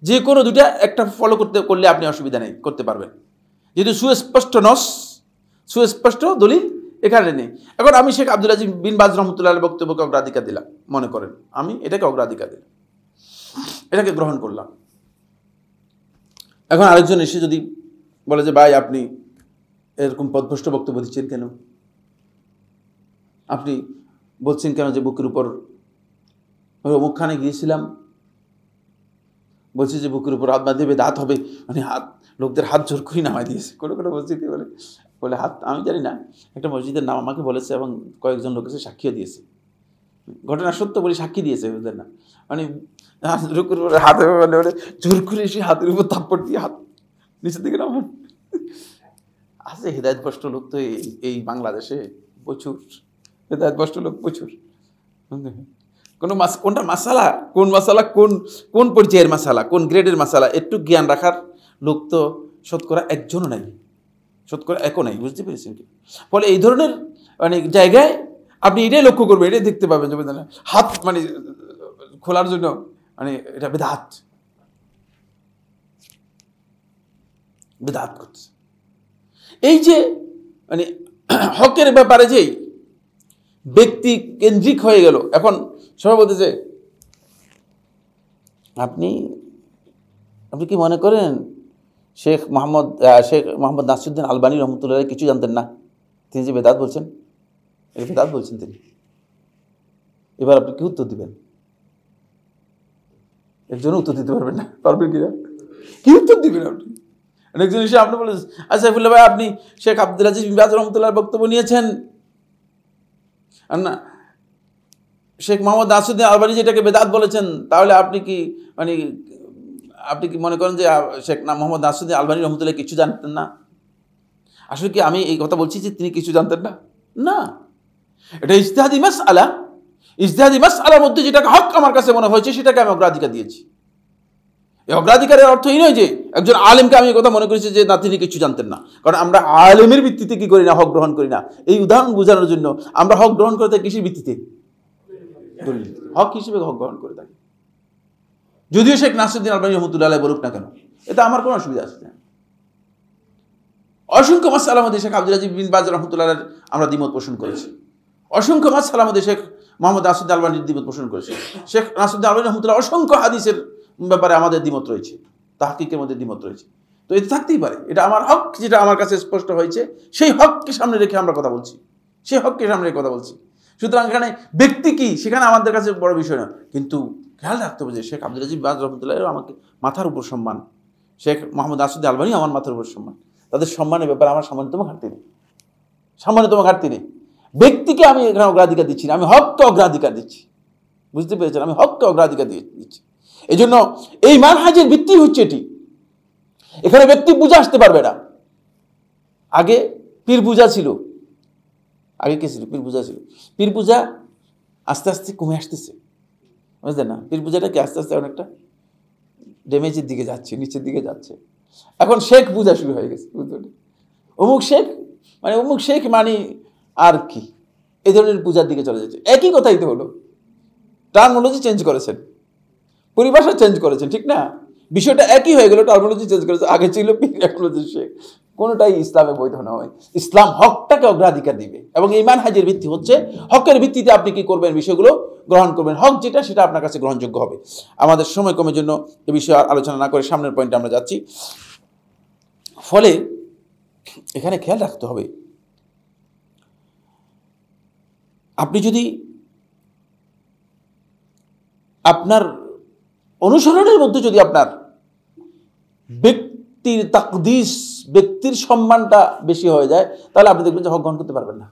S1: যে কোনো দুটা একটা ফলো করলে আপনি অসুবিধা নেই, করতে পারবেন। যেহেতু সুস্পষ্ট দলিল এখানে নেই। এখন আমি শেখ আব্দুল আজিজ বিন বাজ রহমতুল্লাহর বক্তব্যকে অগ্রাধিকার দিলাম, মনে করেন আমি এটাকে অগ্রাধিকার দিলাম, এটাকে গ্রহণ করলাম। এখন আরেকজন এসে যদি বলে যে ভাই আপনি এরকম পথভ্রষ্ট বক্তব্য দিচ্ছেন কেন? আপনি বলছেন কেন যে বুকের উপর, অমুকখানে গিয়েছিলাম, বলছি যে বুকের উপর হাত বাঁধে বেদাত হবে, মানে লোকদের হাত জোর করে নামাই দিয়েছে কোনো মসজিদে। বলে হাত, আমি জানি না, একটা মসজিদের নাম আমাকে বলেছে এবং কয়েকজন লোক এসে সাক্ষীও দিয়েছে, ঘটনা সত্য বলে সাক্ষী দিয়েছে, বুঝলেন না? মানে বুকের উপর হাত জোর করে এসে হাতের উপর থাপ্পড় দিয়ে হাত নিচের দিকে নামান। আছে হেদায়েতভ্রষ্ট লোক তো এই বাংলাদেশে প্রচুর, হেদায়েতভ্রষ্ট লোক প্রচুর। কোনটা মাসালা, কোন পর্যায়ের মাসালা, কোন গ্রেডের মাসালা, একটু জ্ঞান রাখার লোক তো শতকরা একজনও নাই, শতকরা একও নাই, বুঝতে পেরেছেন কি? ফলে এই ধরনের মানে জায়গায় আপনি এটাই লক্ষ্য করবেন, এটাই দেখতে পাবেন যে হাত মানে খোলার জন্য মানে এটা বেদাত করছে। এই যে মানে হকের ব্যাপারে যে ব্যক্তি কেন্দ্রিক হয়ে গেল, এখন সবাই বলতেছে আপনি কি মনে করেন শেখ মোহাম্মদ নাসিরুদ্দিন আলবানী রহমতুল্লাহ কিছু জানতেন না? তিনি যে বেদাত বলছেন, এই বেদাত বলছেন তিনি। এবার আপনি কি উত্তর দিবেন? একজনও উত্তর দিতে পারবেন না, পারবেন কিনা? কি উত্তর দিবেন আপনি? একজন এসে আপনি বলেন সাইফুল্লাহ ভাই আপনি শেখ আব্দুল আজিজ বিন বাজ রহমতুল্লাহর বক্তব্য নিয়েছেন না, শেখ মোহাম্মদ নাসিরুদ্দিন আলবানী যেটাকে বেদাত বলেছেন, তাহলে আপনি কি মনে করেন যে শেখ মোহাম্মদ নাসিরুদ্দিন আলবানী রহমতুল্লাহ কিছু জানতেন না? আসলে কি আমি এই কথা বলছি যে তিনি কিছু জানতেন না? না, এটা ইজতিহাদি মাসআলা। ইজতিহাদি মাসআলার মধ্যে যেটাকে হক আমার কাছে মনে হয়েছে সেটাকে আমি অগ্রাধিকার দিয়েছি। এই অগ্রাধিকারের অর্থ এই নয় যে একজন আলেমকে আমি এই কথা মনে করেছি যে না তিনি কিছু জানতেন না, কারণ আমরা আলেমের ভিত্তিতে কি করি না, হক গ্রহণ করি না। এই উদাহরণ বোঝানোর জন্য আমরা হক গ্রহণ করে থাকি কিসের ভিত্তিতে? হক হিসেবে হক গ্রহণ করে থাকি, যদিও শেখ নাসিরুদ্দিন আলবানী রহমতুল্লাহ আলাইহি বলুক না কেন, এটা আমার কোনো অসুবিধা আছে না। অসংখ্য মাসআলার মধ্যে শেখ আব্দুল আজিজ বিন বাজ রহমতুল্লাহ আমরা দ্বিমত পোষণ করেছি, অসংখ্য মাসআলার মধ্যে শেখ মোহাম্মদ নাসিরুদ্দিন আলবানীর দ্বিমত পোষণ করেছে। শেখ নাসিরুদ্দিন আলবানী রহমতুল্লাহ অসংখ্য হাদিসের ব্যাপারে আমাদের দ্বিমত রয়েছে, তাহকিকের মধ্যে দ্বিমত রয়েছে। তো এটা থাকতেই পারে, এটা আমার হক, যেটা আমার কাছে স্পষ্ট হয়েছে, সেই হককে সামনে রেখে আমরা কথা বলছি, সেই হককে সামনে রেখে কথা বলছি। সুতরাং এখানে ব্যক্তি কি সেখানে আমাদের কাছে বড় বিষয় না, কিন্তু খেয়াল রাখতে হবে যে শেখ আব্দুল আজিজ বাজ রহমতুল্লাহ আমাকে মাথার উপর সম্মান, শেখ মোহাম্মদ আসুদ্দিন আলবানী আমার মাথার উপর সম্মান, তাদের সম্মানের ব্যাপারে আমার সামান্যতম ঘাটতি নেই, সামান্যতম ঘাটতি নেই। ব্যক্তিকে আমি এখানে অগ্রাধিকার দিচ্ছি না, আমি হককে অগ্রাধিকার দিচ্ছি। বুঝতে পেরেছেন? আমি হককে অগ্রাধিকার দিচ্ছি। এই জন্য এই মানহাজের ভিত্তি হচ্ছে এটি। এখানে ব্যক্তি পূজা আসতে পারবে না। আগে পীর পূজা ছিল, আগে কে ছিল? পীর পূজা ছিল। পীর পূজা আস্তে আস্তে কমে আসতেছে, বুঝলেন না? পীর পূজাটা কি আস্তে আস্তে অনেকটা ড্যামেজের দিকে যাচ্ছে, নিচের দিকে যাচ্ছে। এখন শেখ পূজা শুরু হয়ে গেছে, বুঝলেন? অমুক শেখ মানে অমুক শেখ মানে আর কি, এই ধরনের পূজার দিকে চলে যাচ্ছে। একই কথাই তো হলো, টার্মোলজি চেঞ্জ করেছেন, পরিভাষা চেঞ্জ করেছেন, ঠিক না? বিষয়টা একই হয়ে গেল, টার্মোলজি চেঞ্জ করেছে। আগে ছিল পীর, এখন হচ্ছে শেখ। কোনোটাই ইসলামে বৈধ নয়। ইসলাম হকটাকে অগ্রাধিকার দিবে, এবং এই মানহাজের ভিত্তি হচ্ছে হকের ভিত্তিতে আপনি কি করবেন, বিষয়গুলো গ্রহণ করবেন। হক যেটা, সেটা আপনার কাছে গ্রহণযোগ্য হবে। আমাদের সময় কমের জন্য এ বিষয়ে আলোচনা না করে সামনের পয়েন্টে আমরা যাচ্ছি। ফলে এখানে খেয়াল রাখতে হবে, আপনি যদি আপনার অনুসরণের মধ্যে যদি আপনার ব্যক্তির তাকদিস, ব্যক্তির সম্মানটা বেশি হয়ে যায়, তাহলে আপনি দেখবেন যে হক গ্রহণ করতে পারবেন না,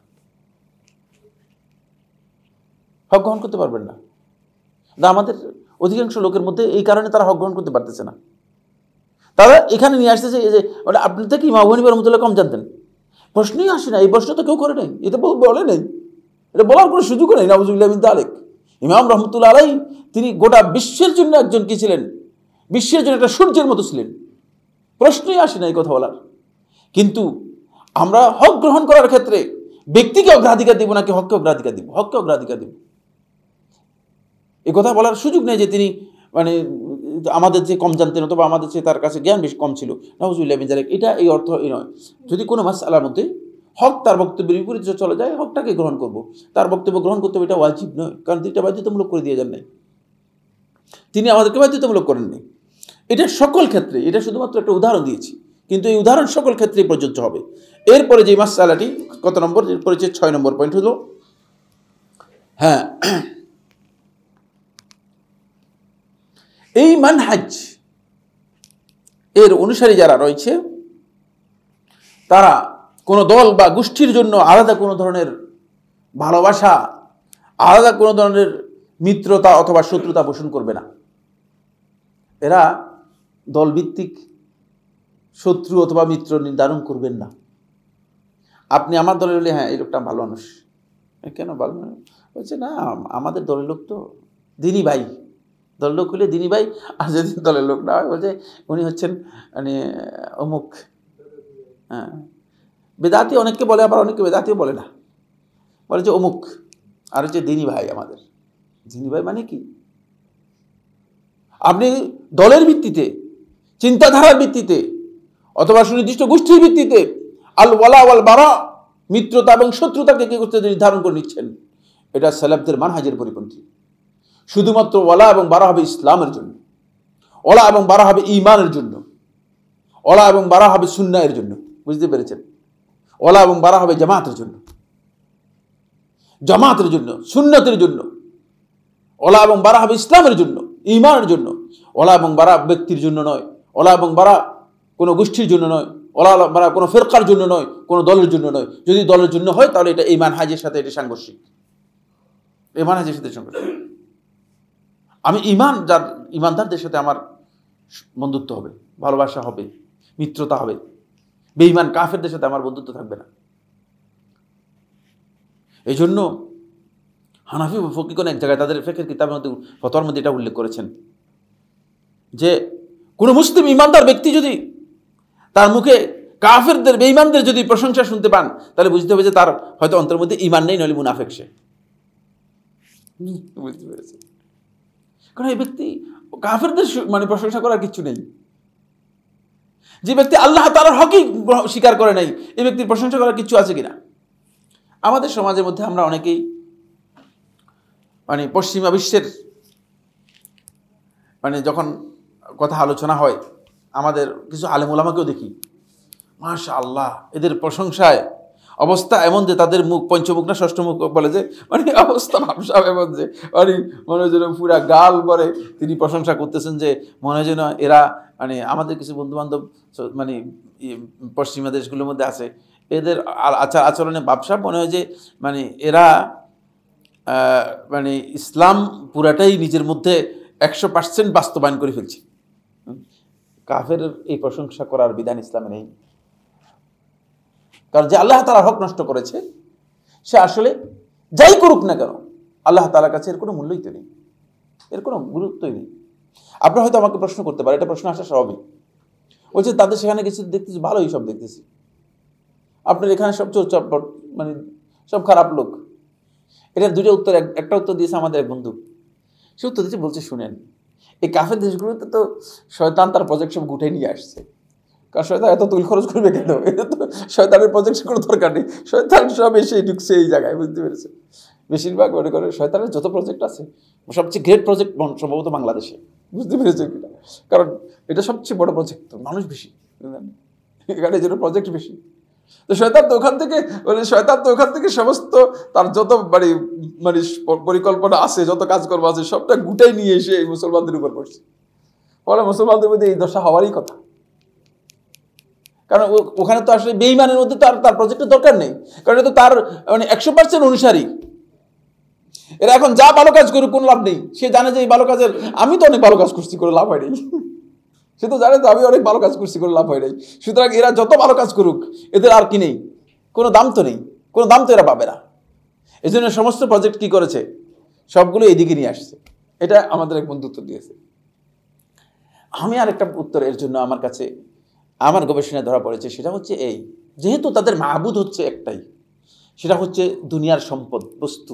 S1: হক গ্রহণ করতে পারবেন না। আমাদের অধিকাংশ লোকের মধ্যে এই কারণে তারা হক গ্রহণ করতে পারতেছে না। তারা এখানে নিয়ে আসতেছে এই যে আপনি থেকে ইমাম আবু হানিফা রাহমাতুল্লাহ কম জানতেন, প্রশ্নই আসে না। এই প্রশ্ন তো কেউ করে নাই, এটা বলে নেই, এটা বলার কোনো সুযোগও নেই। নাউজুবিল্লাহ মিন যালিক। ইমাম রহমতুল্লাহ আলাইহি তিনি গোটা বিশ্বের জন্য একজন কি ছিলেন? বিশ্বের জন্য একটা সূর্যের মতো ছিলেন, প্রশ্নই আসে না এই কথা বলার। কিন্তু আমরা হক গ্রহণ করার ক্ষেত্রে ব্যক্তিকে অগ্রাধিকার দিব নাকি হককে অগ্রাধিকার দিব? হককে অগ্রাধিকার দিব। এই কথা বলার সুযোগ নেই যে তিনি মানে আমাদের যে কম জানতেন, অথবা আমাদের যে তার কাছে জ্ঞান বেশি কম ছিল। নাউজুবিল্লাহ মিন যালিক। এটা এই অর্থ এই নয়। যদি কোনো মাসআলার মধ্যে হক তার বক্তব্যের বিপরীতে চলে যায়, হকটাকে গ্রহণ করব, তার বক্তব্য গ্রহণ করতে হবে, এটা ওয়াজিব নয়। কারণ তিনি এটা বাধ্যতামূলক করে দিয়ে যান নাই, তিনি আমাদেরকে বাধ্যতামূলক করেননি। এটা সকল ক্ষেত্রে, এটা শুধুমাত্র একটা উদাহরণ দিয়েছি, কিন্তু এই উদাহরণ সকল ক্ষেত্রেই প্রযোজ্য হবে। এরপরে যে মাসআলাটি কত নম্বর? এরপরে যে 6 নম্বর পয়েন্ট হলো, হ্যাঁ, এই মানহাজ এর অনুসারী যারা রয়েছে, তারা কোনো দল বা গোষ্ঠীর জন্য আলাদা কোনো ধরনের ভালোবাসা, আলাদা কোনো ধরনের মিত্রতা অথবা শত্রুতা পোষণ করবে না। এরা দলভিত্তিক শত্রু অথবা মিত্র নির্ধারণ করবেন না। আপনি আমার দলের হলে, হ্যাঁ এই লোকটা ভালো মানুষ, কেন ভালো মানুষ? বলছে না, আমাদের দলের লোক তো দিনী ভাই, দলের লোক হলে দিনী ভাই। আর যদি দলের লোক না হয়, বলছে উনি হচ্ছেন মানে অমুক। হ্যাঁ, বেদাতি অনেককে বলে, আবার অনেকে বেদাতিও বলে না, বলে যে অমুক। আর হচ্ছে দিনী ভাই আমাদের। দিনী ভাই মানে কি? আপনি দলের ভিত্তিতে, চিন্তাধারার ভিত্তিতে, অথবা সুনির্দিষ্ট গোষ্ঠীর ভিত্তিতে আল ওয়ালা ওয়াল বারা, মিত্রতা এবং শত্রুতাকে কি করতে নির্ধারণ করে নিচ্ছেন, এটা সালাফদের মানহাজের পরিপন্থী। শুধুমাত্র ওয়ালা এবং বারা হবে ইসলামের জন্য, ওয়ালা এবং বারা হবে ঈমানের জন্য, ওয়ালা এবং বারা হবে সুন্নাহের জন্য। বুঝতে পেরেছেন? ওয়ালা এবং বারা হবে জামাতের জন্য, জামাতের জন্য, সুন্নতের জন্য। ওয়ালা এবং বারা হবে ইসলামের জন্য, ঈমানের জন্য। ওয়ালা এবং বারা ব্যক্তির জন্য নয়, ওয়ালা এবং বারা কোনো গোষ্ঠীর জন্য নয়, ওয়ালা বারা কোনো ফিরকার জন্য নয়, কোনো দলের জন্য নয়। যদি দলের জন্য হয় তাহলে এটা এই মানহাজের সাথে এটা সাংঘর্ষিক, এই মানহাজের সাথে সাংঘর্ষিক। আমি ইমানদারদের সাথে আমার বন্ধুত্ব হবে, ভালোবাসা হবে, মিত্রতা হবে। বেঈমান কাফেরদের সাথে আমার বন্ধুত্ব থাকবে না। এই জন্য হানাফি ফকিহগণ এক জায়গায় তাদের ফিকহের কিতাবের মধ্যে, ফতোয়ার মধ্যে এটা উল্লেখ করেছেন যে কোনো মুসলিম ইমানদার ব্যক্তি যদি তার মুখে কাফেরদের, বেঈমানদের যদি প্রশংসা শুনতে পান, তাহলে বুঝতে হবে যে তার হয়তো অন্তরের মধ্যে ঈমান নেই, নইলে মুনাফিক সে। বুঝতে পেরেছে? কারণ এই ব্যক্তি কাফেরদের মানে প্রশংসা করার কিছু নেই। যে ব্যক্তি আল্লাহ তাআলার হকই স্বীকার করে নাই, এই ব্যক্তির প্রশংসা করার কিছু আছে কিনা? আমাদের সমাজের মধ্যে আমরা অনেকেই মানে পশ্চিমা বিশ্বের মানে যখন কথা আলোচনা হয়, আমাদের কিছু আলেম ওলামাকেও দেখি, মাশাআল্লাহ এদের প্রশংসায় অবস্থা এমন যে তাদের মুখ পঞ্চমুখ না ষষ্ঠ মুখ বলে যে মানে অবস্থা ভাবসাব এমন যে মানে মনে হয় যেন পুরা গাল ভরে তিনি প্রশংসা করতেছেন, যে মনে হয় যেন এরা মানে আমাদের কিছু বন্ধুবান্ধব মানে পশ্চিমা দেশগুলোর মধ্যে আছে, এদের আচার আচরণে ভাবসাব মনে হয় যে মানে এরা মানে ইসলাম পুরাটাই নিজের মধ্যে 100% বাস্তবায়ন করে ফেলছে। কাফের এই প্রশংসা করার বিধান ইসলামে নেই, কারণ যে আল্লাহ তাআলার হক নষ্ট করেছে সে আসলে যাই করুক না কেন আল্লাহ তাআলার কাছে এর কোনো মূল্যই তো নেই, এর কোনো গুরুত্বই নেই। আপনারা হয়তো আমাকে প্রশ্ন করতে পারে, এটা প্রশ্ন আসা স্বাভাবিক, বলছে তাদের সেখানে কিছু দেখতেছি ভালোই সব দেখতেছি, আপনার এখানে সব চোর চটপট মানে সব খারাপ লোক। এটার দুটো উত্তর, একটা উত্তর দিয়েছে আমাদের এক বন্ধু, সে উত্তর দিয়েছে বলছে শুনেন এই কাফের দেশগুলোতে তো শয়তান তার প্রজেক্ট সব গুটাই নিয়ে আসছে, কারণ শয়তান এত তুল খরচ করবে কেন, এটা তো শয়তানের প্রজেক্ট কোনো দরকার নেই, শয়তান সব এসে ঢুকছে এই জায়গায়, বুঝতে পেরেছে? বেশিরভাগ মনে করে শয়তানের যত প্রজেক্ট আছে সবচেয়ে গ্রেট প্রজেক্ট সম্ভবত বাংলাদেশে, বুঝতে পেরেছে কিনা? কারণ এটা সবচেয়ে বড় প্রজেক্ট, মানুষ বেশি, এখানে যেন প্রজেক্ট বেশি। তো শয়তান তো ওখান থেকে সমস্ত তার যত মানে মানে পরিকল্পনা আছে, যত কাজকর্ম আছে সবটা গুটাই নিয়ে এসে এই মুসলমানদের উপর পড়ছে। ফলে মুসলমানদের মধ্যে এই দশা হওয়ারই কথা, কারণ ওখানে তো আসলে বেঈমানের মধ্যে তো আর তার প্রজেক্টের দরকার নেই, কারণ এটা তো তার মানে 100% অনুসারী। এরা এখন যা ভালো কাজ করুক কোনো লাভ নেই, সে জানে যে এই ভালো কাজের আমি তো অনেক ভালো কাজ করছি করে লাভ হয় নাই, সে তো জানে তো আমি অনেক ভালো কাজ করছি করে লাভ হয় নাই। সুতরাং এরা যত ভালো কাজ করুক এদের আর কি নেই, কোনো দাম তো নেই, কোনো দাম তো এরা পাবে না। এই জন্য সমস্ত প্রজেক্ট কি করেছে, সবগুলো এইদিকে নিয়ে আসছে। এটা আমাদের এক বন্ধু উত্তর দিয়েছে। আমি আরেকটা উত্তর এর জন্য আমার কাছে আমার গবেষণায় ধরা পড়েছে, সেটা হচ্ছে এই, যেহেতু তাদের মাবুদ হচ্ছে একটাই, সেটা হচ্ছে দুনিয়ার সম্পদ, বস্তু,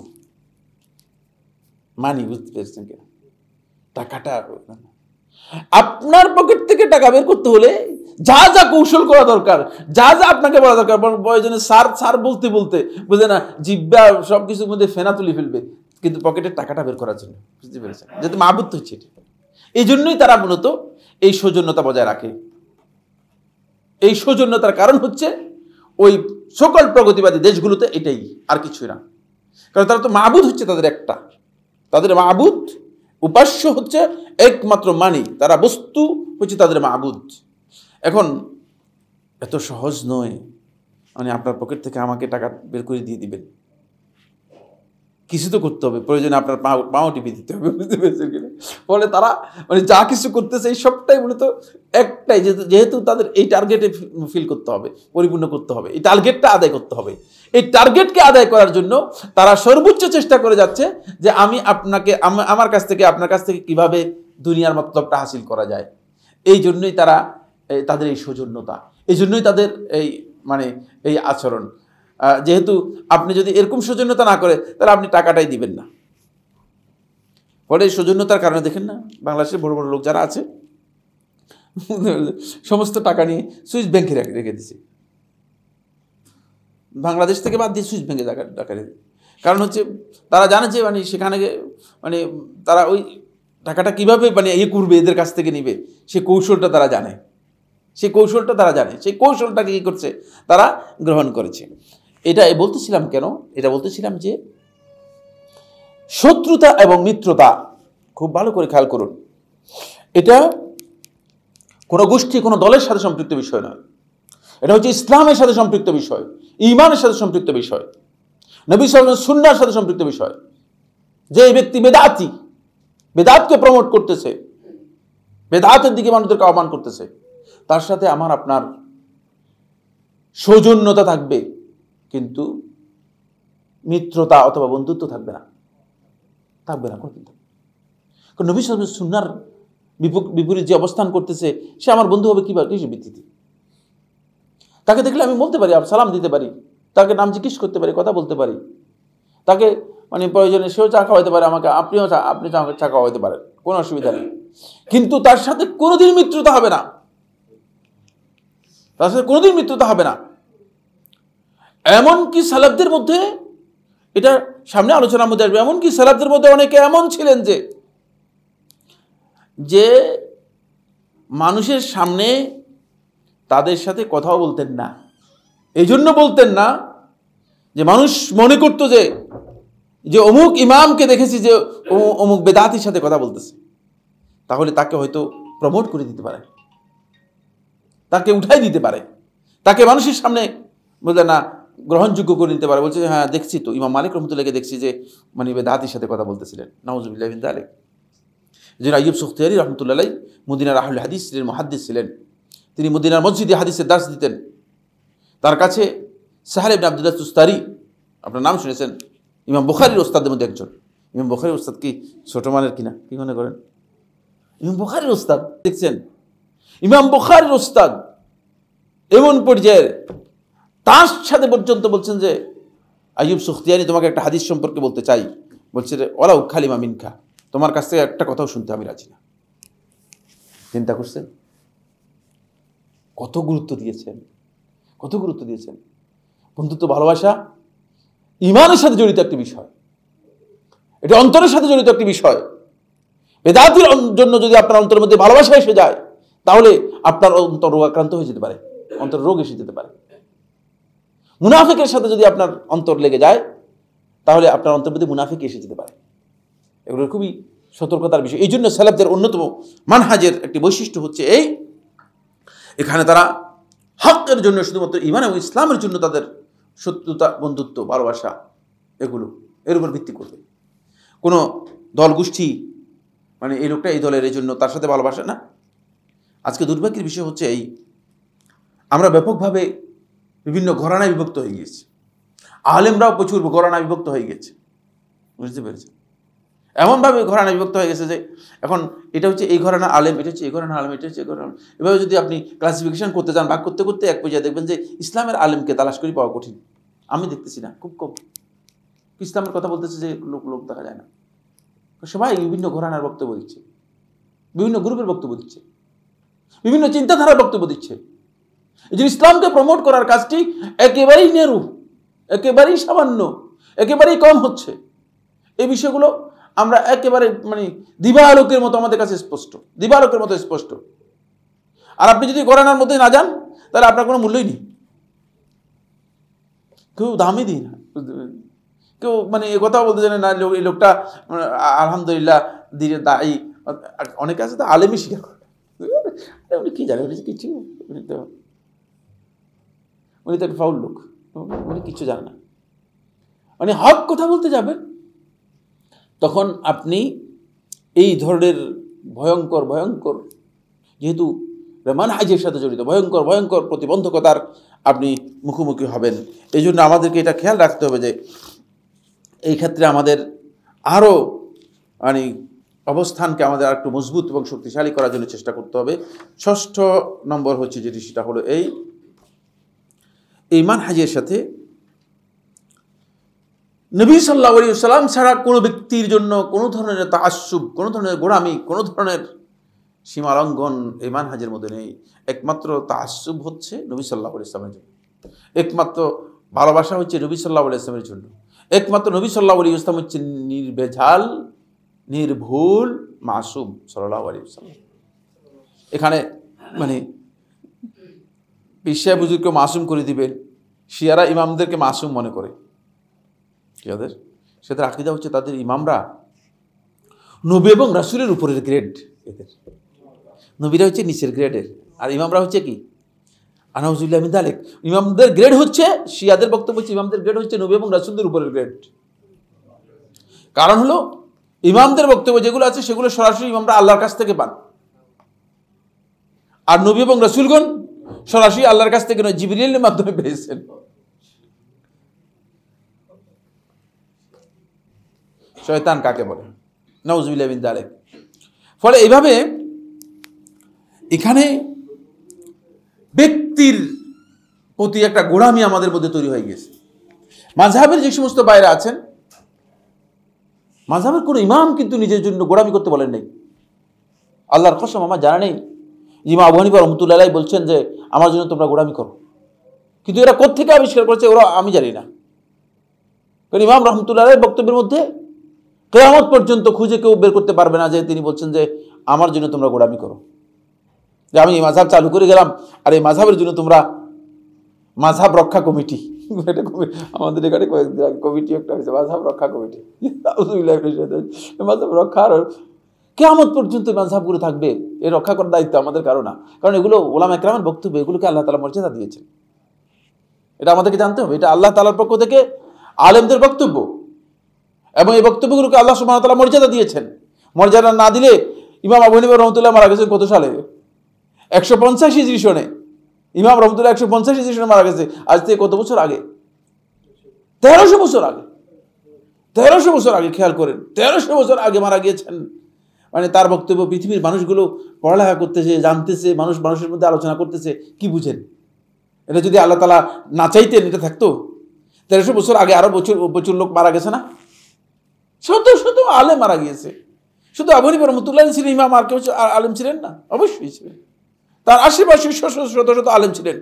S1: মানি, বুঝতে পেরেছেন কিনা? টাকাটা আপনার পকেট থেকে টাকা বের করতে হলে যা যা কৌশল করা দরকার, যা যা আপনাকে বলা দরকার, প্রয়োজনে সার বলতে বলতে বুঝে না জিব্বা সবকিছুর মধ্যে ফেনা তুলে ফেলবে, কিন্তু পকেটের টাকাটা বের করার জন্য, বুঝতে পেরেছেন? যেহেতু মাবুদ হচ্ছে এটা, এই জন্যই তারা মূলত এই সৌজন্যতা বজায় রাখে। এই সৌজন্যতার কারণ হচ্ছে ওই সকল প্রগতিবাদী দেশগুলোতে এটাই, আর কিছুই না। কারণ তারা তো মাবুদ হচ্ছে তাদের একটা, তাদের মাবুদ উপাস্য হচ্ছে একমাত্র মানি, তারা বস্তু হচ্ছে তাদের মাবুদ। এখন এত সহজ নয় মানে আপনার পকেট থেকে আমাকে টাকা বের করে দিয়ে দিবেন, কিছু তো করতে হবে, প্রয়োজনে আপনার পাও টিপে দিতে হবে, বুঝতে পেরেছেন কিনা? ফলে তারা মানে যা কিছু করতেছে এই সবটাই মূলত একটাই, যেহেতু তাদের এই টার্গেটে ফিল করতে হবে, পরিপূর্ণ করতে হবে, এই টার্গেটটা আদায় করতে হবে। এই টার্গেটকে আদায় করার জন্য তারা সর্বোচ্চ চেষ্টা করে যাচ্ছে যে আমি আপনাকে আমার কাছ থেকে আপনার কাছ থেকে কিভাবে দুনিয়ার মতলবটা হাসিল করা যায়। এই জন্যই তারা তাদের এই সৌজন্যতা, এই জন্যই তাদের এই মানে এই আচরণ। যেহেতু আপনি যদি এরকম সৌজন্যতা না করে তাহলে আপনি টাকাটাই দিবেন না। ফলে এই সৌজন্যতার কারণে দেখেন না বাংলাদেশের বড় বড় লোক যারা আছে সমস্ত টাকা নিয়ে সুইস ব্যাংকে রেখে দিছে, বাংলাদেশ থেকে বাদ দিয়ে সুইস ব্যাংকে টাকা রেখে। কারণ হচ্ছে তারা জানে যে মানে সেখানে মানে তারা ওই টাকাটা কীভাবে মানে করবে, এদের কাছ থেকে নিবে, সেই কৌশলটা তারা জানে, সেই কৌশলটাকে কী করছে তারা গ্রহণ করেছে। এটা বলতেছিলাম কেন, এটা বলতেছিলাম যে শত্রুতা এবং মিত্রতা খুব ভালো করে খেয়াল করুন, এটা কোনো গোষ্ঠী কোনো দলের সাথে সম্পৃক্ত বিষয় নয়, এটা হচ্ছে ইসলামের সাথে সম্পৃক্ত বিষয়, ঈমানের সাথে সম্পৃক্ত বিষয়, নবী সাল্লাল্লাহু আলাইহি ওয়াসাল্লামের সুন্নাহর সাথে সম্পৃক্ত বিষয়। যে ব্যক্তি বেদাতকে প্রমোট করতেছে, বেদাতের দিকে মানুষদেরকে আহ্বান করতেছে, তার সাথে আমার আপনার সৌজন্যতা থাকবে কিন্তু মিত্রতা অথবা বন্ধুত্ব থাকবে না কোনদিন। কারণ নবী সাল্লাল্লাহু আলাইহি ওয়াসাল্লাম সুন্নাহর বিপরীত যে অবস্থান করতেছে সে আমার বন্ধু হবে কিভাবে, কিসের ভিত্তিতে? তাকে দেখলে আমি বলতে পারি, সালাম দিতে পারি, তাকে নাম জিজ্ঞেস করতে পারি, কথা বলতে পারি, তাকে মানে প্রয়োজনে সেও চা খাওয়াইতে পারে আমাকে, আপনি চা খাওয়াইতে পারেন, কোনো অসুবিধা নেই। কিন্তু তার সাথে কোনোদিন মিত্রতা হবে না, এমনকি সালাফদের মধ্যে, এটা সামনে আলোচনার মধ্যে আসবে, এমনকি সালাফদের মধ্যে অনেকে এমন ছিলেন যে মানুষের সামনে তাদের সাথে কথাও বলতেন না। এই জন্য বলতেন না যে মানুষ মনে করতো যে অমুক ইমামকে দেখেছি যে অমুক বেদাতির সাথে কথা বলতেছে, তাহলে তাকে হয়তো প্রমোট করে দিতে পারে, তাকে উঠাই দিতে পারে, তাকে মানুষের সামনে বলতে না গ্রহণযোগ্য করে নিতে পারে। বলছে হ্যাঁ দেখছি তো ইমাম মালিক রহমতুল্লাহকে দেখছি যে মানে বেদাতির সাথে কথা বলতেছিলেন, নাউজুবিল্লাহ মিন যালিক। যে আইয়ুব সুখতিয়ারি রহমতুল্লাহ মদিনার আহলে হাদিস ছিলেন, মুহাদ্দিস ছিলেন। তিনি মদিনার মসজিদে হাদিসের দার্স দিতেন। তার কাছে সাহেল ইবনে আব্দুল্লাহ তুস্তারি, আপনার নাম শুনেছেন, ইমাম বুখারীর ওস্তাদের মধ্যে একজন। ইমাম বুখারীর ওস্তাদ কি ছোট মানের কিনা, কি মনে করেন? ইমাম বুখারীর ওস্তাদ দেখছেন, ইমাম বুখারীর ওস্তাদ এমন পর্যায়ে তার সাথে পর্যন্ত বলছেন যে আইয়ুব সুখতিয়ানি তোমাকে একটা হাদিস সম্পর্কে বলতে চাই। বলছে যে ওয়ালাউ কালিমা মিনকা, তোমার কাছ থেকে একটা কথাও শুনতে আমি রাজি না। চিন্তা করছেন কত গুরুত্ব দিয়েছেন, কত গুরুত্ব দিয়েছেন। বন্ধুত্ব ভালোবাসা ঈমানের সাথে জড়িত একটি বিষয়, এটা অন্তরের সাথে জড়িত একটি বিষয়। বেদাতির জন্য যদি আপনার অন্তরের মধ্যে ভালোবাসা এসে যায়, তাহলে আপনার অন্তর রোগাক্রান্ত হয়ে যেতে পারে, অন্তর রোগ এসে যেতে পারে। মুনাফিকের সাথে যদি আপনার অন্তর লেগে যায়, তাহলে আপনার অন্তর মধ্যে মুনাফিক এসে যেতে পারে। এগুলো খুবই সতর্কতার বিষয়। এই জন্য সালাফদের অন্যতম মানহাজের একটি বৈশিষ্ট্য হচ্ছে এই, এখানে তারা হকের জন্য, শুধুমাত্র ঈমান এবং ইসলামের জন্য তাদের শত্রুতা, বন্ধুত্ব, ভালোবাসা এর উপর ভিত্তি করবে। কোনো দল গোষ্ঠী মানে এই লোকটা এই দলের, এই জন্য তার সাথে ভালোবাসা না। আজকে দুর্ভাগ্যের বিষয় হচ্ছে এই, আমরা ব্যাপকভাবে বিভিন্ন ঘরানায় বিভক্ত হয়ে গিয়েছি। আলেমরাও প্রচুর ঘরানায় বিভক্ত হয়ে গেছে, বুঝতে পেরেছেন? এমনভাবে ঘরানায় বিভক্ত হয়ে গেছে যে এখন এটা হচ্ছে এই ঘরানা আলেম, এটা হচ্ছে এই ঘরানা আলেম, এটা হচ্ছে এই ঘরানা। এভাবে যদি আপনি ক্লাসিফিকেশন করতে যান, ভাগ করতে করতে এক পর্যায়ে দেখবেন যে ইসলামের আলেমকে তালাশ করে পাওয়া কঠিন। আমি দেখতেছি না, খুব কম ইসলামের কথা বলতেছে যে লোক দেখা যায় না। সবাই বিভিন্ন ঘরানার বক্তব্য দিচ্ছে, বিভিন্ন গ্রুপের বক্তব্য দিচ্ছে, বিভিন্ন চিন্তাধারার বক্তব্য দিচ্ছে। এই যে ইসলামকে প্রমোট করার কাজটি একেবারেই নেরু, একেবারেই সামান্য, একেবারেই কম হচ্ছে। এই বিষয়গুলো আমরা একেবারে মানে দিবালোকের মতো আমাদের কাছে স্পষ্ট, দিবালোকের মতো স্পষ্ট। আর আপনি যদি ঘরানার মধ্যে না যান, তাহলে আপনার কোনো মূল্যই নেই। কেউ দামই দিই না, কেউ মানে এ কথাও বলতে জানে না এই লোকটা আলহামদুলিল্লাহ দিনে দায়ী। অনেকে আছে তো আলেমই স্বীকার করে, উনি কি জানে, উনি কিছু, উনি তো একটা ফাউল লোক, উনি কিছু জানে না। মানে হক কথা বলতে যাবেন, তখন আপনি এই ধরনের ভয়ঙ্কর ভয়ঙ্কর, যেহেতু মানহাজের সাথে জড়িত ভয়ঙ্কর ভয়ঙ্কর প্রতিবন্ধকতার আপনি মুখোমুখি হবেন। এই জন্য আমাদেরকে এটা খেয়াল রাখতে হবে যে এই ক্ষেত্রে আমাদের আরও মানে অবস্থানকে আমাদের আর একটু মজবুত এবং শক্তিশালী করার জন্য চেষ্টা করতে হবে। ষষ্ঠ নম্বর হচ্ছে যেটি, সেটা হলো এই মানহাজের সাথে নবী সাল্লাল্লাহু আলাইহি ওয়াসাল্লাম ছাড়া কোনো ব্যক্তির জন্য কোনো ধরনের তাআসসুব, কোনো ধরনের গোড়ামি, কোনো ধরনের সীমালঙ্ঘন এই মানহাজের মধ্যে নেই। একমাত্র তাআসসুব হচ্ছে নবী সাল্লাল্লাহু আলাইহি ওয়াসাল্লামের জন্য, একমাত্র ভালোবাসা হচ্ছে নবী সাল্লাল্লাহু আলাইহি ওয়াসাল্লামের জন্য, একমাত্র নবী সাল্লাল্লাহু আলাইহি ওয়াসাল্লাম হচ্ছে নির্ভেজাল, নির্ভুল, মাসুম সাল্লাল্লাহু আলাইহি ওয়াসাল্লাম। এখানে মানে পীর সাহেব হুজুরকে মাসুম করে দিবেন, শিয়ারা ইমামদেরকে মাসুম মনে করে। যাদের সেদের আকীদা হচ্ছে তাদের ইমামরা নবী এবং রাসূলের উপরের গ্রেড, এদের নবীরা হচ্ছে নিচের গ্রেডের, আর ইমামরা হচ্ছে কি আনাউযুবিল্লাহি মিন যালিক। ইমামদের গ্রেড হচ্ছে, শিয়াদের বক্তব্য হচ্ছে ইমামদের গ্রেড হচ্ছে নবী এবং রাসূলদের উপরের গ্রেড। কারণ হলো ইমামদের বক্তব্য যেগুলো আছে সেগুলো সরাসরি ইমামরা আল্লাহর কাছ থেকে পান, আর নবী এবং রাসূলগণ সরাসরি আল্লাহর কাছ থেকে নয়, জিবরিলের মাধ্যমে পেয়েছেন। শয়তান কাকে বলে, নাউযুবিল্লাহি মিন যালিক। ফলে এইভাবে এখানে ব্যক্তির প্রতি একটা গোড়ামি আমাদের মধ্যে তৈরি হয়ে গেছে। মাযহাবের যে সমস্ত বাইরে আছেন, মাযহাবের কোনো ইমাম কিন্তু নিজের জন্য গোড়ামি করতে বলেন নাই। আল্লাহর কসম আমার জানা নেই ইমাম আবু হানিফা রাহমাতুল্লাহি আলাইহি বলছেন যে আমার জন্য তোমরা গোড়ামি করো, কিন্তু এরা কোত্থেকে আবিষ্কার করেছে ওরা আমি জানি না। কারণ ইমাম রাহমাতুল্লাহি আলাইহির বক্তব্যের মধ্যে কিয়ামত পর্যন্ত খুঁজে কেউ বের করতে পারবে না যে তিনি বলছেন যে আমার জন্য তোমরা গোড়ামি করো। যে আমি এই মাযহাব চালু করে গেলাম, আর এই মাযহাবের জন্য তোমরা মাযহাব রক্ষা কমিটি, আমাদের এখানে কয়েকদিন আগে কমিটি একটা হয়েছে, মাযহাব রক্ষা কমিটি, মাযহাব রক্ষার কিয়ামত পর্যন্ত মাযহাবগুলো থাকবে, এর রক্ষা করার দায়িত্ব আমাদের কারো না। কারণ এগুলো উলামায়ে কেরামের বক্তব্য, এগুলোকে আল্লাহ তাআলা মর্যাদা দিয়েছেন, এটা আমাদেরকে জানতে হবে। এটা আল্লাহ তাআলার পক্ষ থেকে আলেমদের বক্তব্য, এবং এই বক্তব্যগুলোকে আল্লাহ সুবহানাহু ওয়া তাআলা মর্যাদা দিয়েছেন। মর্যাদা না দিলে, ইমাম আবু হানিফা রাহমাতুল্লাহ মারা গেছেন কত সালে? 150 হিজরি সনে। ইমাম রাহমাতুল্লাহ 150 হিজরি সনে মারা গেছে, আজ থেকে কত বছর আগে? 1300 বছর আগে। 1300 বছর আগে, খেয়াল করেন, 1300 বছর আগে মারা গিয়েছেন। মানে তার বক্তব্য পৃথিবীর মানুষগুলো পড়ালেখা করতেছে, জানতেছে, মানুষের মধ্যে আলোচনা করতেছে, কি বুঝেন? এটা যদি আল্লাহ তাআলা না চাইতেন এটা থাকতো? 1300 বছর আগে আরো প্রচুর লোক মারা গেছে না? শত শত আলেম মারা গিয়েছে। শুধু আবু হানিফা রাহমাতুল্লাহ ছিলেন ইমাম, আর কেউ আলেম ছিলেন না? অবশ্যই ছিলেন। তার আশেপাশে শত শত আলেম ছিলেন।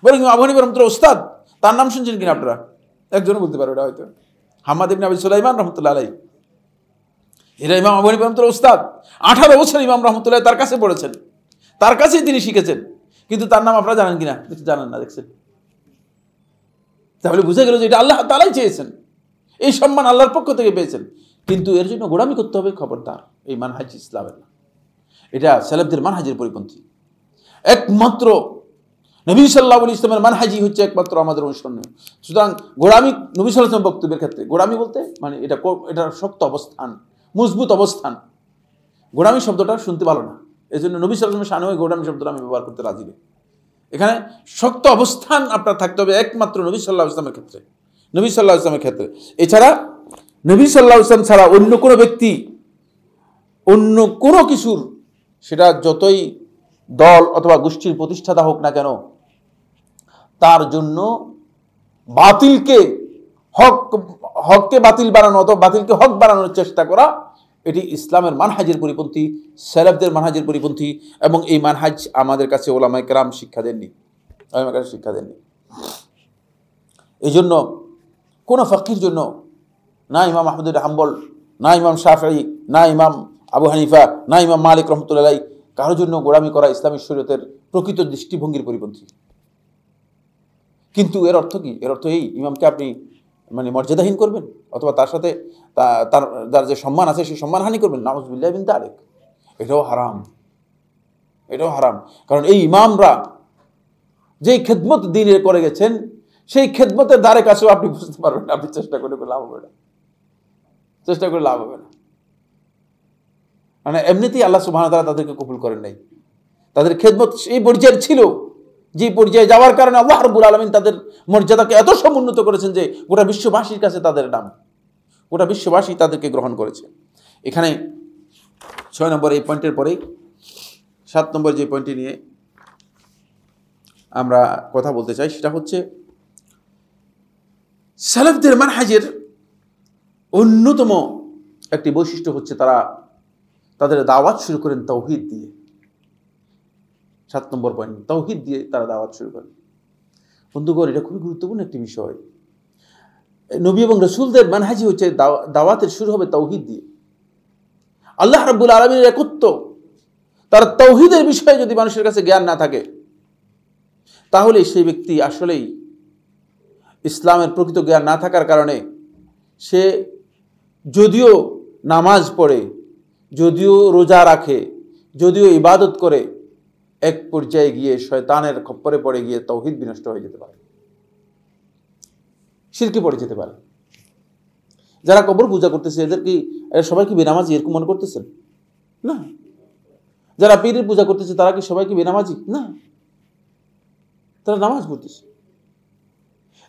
S1: বরং আবু হানিফা রাহমাতুল্লাহ উস্তাদ, তার নাম শুনছেন কিনা আপনারা? একজনও বলতে পারবে না হয়তো, হাম্মাদ ইবনে আবি সুলাইমান রাহমাতুল্লাহ আলাইহি। এরা ইমাম আবু হানিফা রাহমাতুল্লাহ উস্তাদ। 18 বছর ইমাম রাহমাতুল্লাহ তার কাছে পড়েছেন, তার কাছেই তিনি শিখেছেন। কিন্তু তার নাম আপনারা জানেন কিনা? জানেন না, দেখছেন? তাহলে বুঝে গেল যে এটা আল্লাহ তাআলাই চেয়েছেন, এই সম্মান আল্লাহর পক্ষ থেকে পেয়েছেন। কিন্তু এর জন্য গোলামি করতে হবে, খবরদার, এই মানহাজ ইসলামের না, এটা সালাফদের মানহাজের পরিপন্থী। একমাত্র নবী সাল্লাল্লাহু আলাইহি ওয়াসাল্লামের মানহাজই হচ্ছে একমাত্র আমাদের অনুসরণীয়। সুতরাং গোলামি, নবী সাল্লাল্লাহু আলাইহি ওয়াসাল্লাম বক্তব্যের ক্ষেত্রে গোলামি বলতে মানে এটা শক্ত অবস্থান, মজবুত অবস্থান। গোলামি শব্দটা শুনতে ভালো না, এই জন্য নবী সাল্লাল্লাহু আলাইহি ওয়াসাল্লামের শানে গোলামি শব্দটা আমি ব্যবহার করতে রাজি নেই। এখানে শক্ত অবস্থান আপনার থাকতে হবে একমাত্র নবী সাল্লাল্লাহু আলাইহি ওয়াসাল্লামের ক্ষেত্রে, নবী সাল্লাল্লাহু আলাইহি ওয়াসাল্লামের ক্ষেত্রে। এছাড়া নবী সাল্লাল্লাহু আলাইহি ওয়াসাল্লাম ছাড়া অন্য কোনো ব্যক্তি, অন্য কোনো কিছুর, সেটা যতই দল অথবা গোষ্ঠীর প্রতিষ্ঠাতা হোক না কেন, তার জন্য বাতিলকে হককে বাতিল বানানো অথবা বাতিলকে হক বানানোর চেষ্টা করা, এটি ইসলামের মানহাজের পরিপন্থী, সালাফদের মানহাজের পরিপন্থী। এবং এই মানহাজ আমাদের কাছে উলামায়ে কেরাম শিক্ষা দেননি, উলামায়ে কেরাম শিক্ষা দেননি। এই জন্য কোনো ফাকির জন্য, না ইমাম আহমদ বিন হাম্বল, না ইমাম শাফিঈ, না ইমাম আবু হানিফা, না ইমাম মালিক রাহমাতুল্লাহ আলাইহি, কারোর জন্য গোলামি করা ইসলামী শরীয়তের প্রকৃত দৃষ্টিভঙ্গির পরিপন্থী। কিন্তু এর অর্থ কি? এর অর্থ এই ইমামকে আপনি মানে মর্যাদাহীন করবেন, অথবা তার সাথে তার যে সম্মান আছে সেই সম্মানহানি করবেন, নাউযুবিল্লাহ মিন যালিক। এটাও হারাম, এটাও হারাম। কারণ এই ইমামরা যেই খেদমত দ্বীনের করে গেছেন, সেই খেদমতের দ্বারে কাছেও আপনি বুঝতে পারবেন না, আপনি চেষ্টা করে লাভ হবে না, চেষ্টা করে লাভ হবে না। মানে এমনিতেই আল্লাহ সুবহানাহু ওয়া তাআলা তাদেরকে কবুল করেন নাই। তাদের খেদমত এই পর্যায়ে ছিল, যে পর্যায়ে যাওয়ার কারণে আল্লাহ রাব্বুল আলামিন তাদের মর্যাদাকে এত সমুন্নত করেছেন যে গোটা বিশ্ববাসীর কাছে তাদের নাম, গোটা বিশ্ববাসী তাদেরকে গ্রহণ করেছে। এখানে 6 নম্বর এই পয়েন্টের পরেই 7 নম্বর যে পয়েন্টটি নিয়ে আমরা কথা বলতে চাই, সেটা হচ্ছে সালাফদের মানহাজের অন্যতম একটি বৈশিষ্ট্য হচ্ছে তারা তাদের দাওয়াত শুরু করেন তাওহীদ দিয়ে। 7 নম্বর পয়েন্ট, তাওহীদ দিয়ে তারা দাওয়াত শুরু করেন। বন্ধুগণ, এটা খুবই গুরুত্বপূর্ণ একটি বিষয়। নবী এবং রাসূলদের মানহাজি হচ্ছে দাওয়াতের শুরু হবে তাওহীদ দিয়ে। আল্লাহ রাব্বুল আলামিনের একত্ব, তার তাওহীদের বিষয়ে যদি মানুষের কাছে জ্ঞান না থাকে, তাহলে সেই ব্যক্তি আসলেই ইসলামের প্রকৃত জ্ঞান না থাকার কারণে সে যদিও নামাজ পড়ে, যদিও রোজা রাখে, যদিও ইবাদত করে, এক পর্যায়ে গিয়ে শয়তানের খপ্পরে পড়ে গিয়ে তাওহীদ বিনষ্ট হয়ে যেতে পারে, শিরকে পড়ে যেতে পারে। যারা কবর পূজা করতেছে, এদের কি সবাই কি বেনামাজি এরকম মনে করতেছেন? না। যারা পীরের পূজা করতেছে, তারা কি সবাই কি বেনামাজি? না, তারা নামাজ পড়তেছে।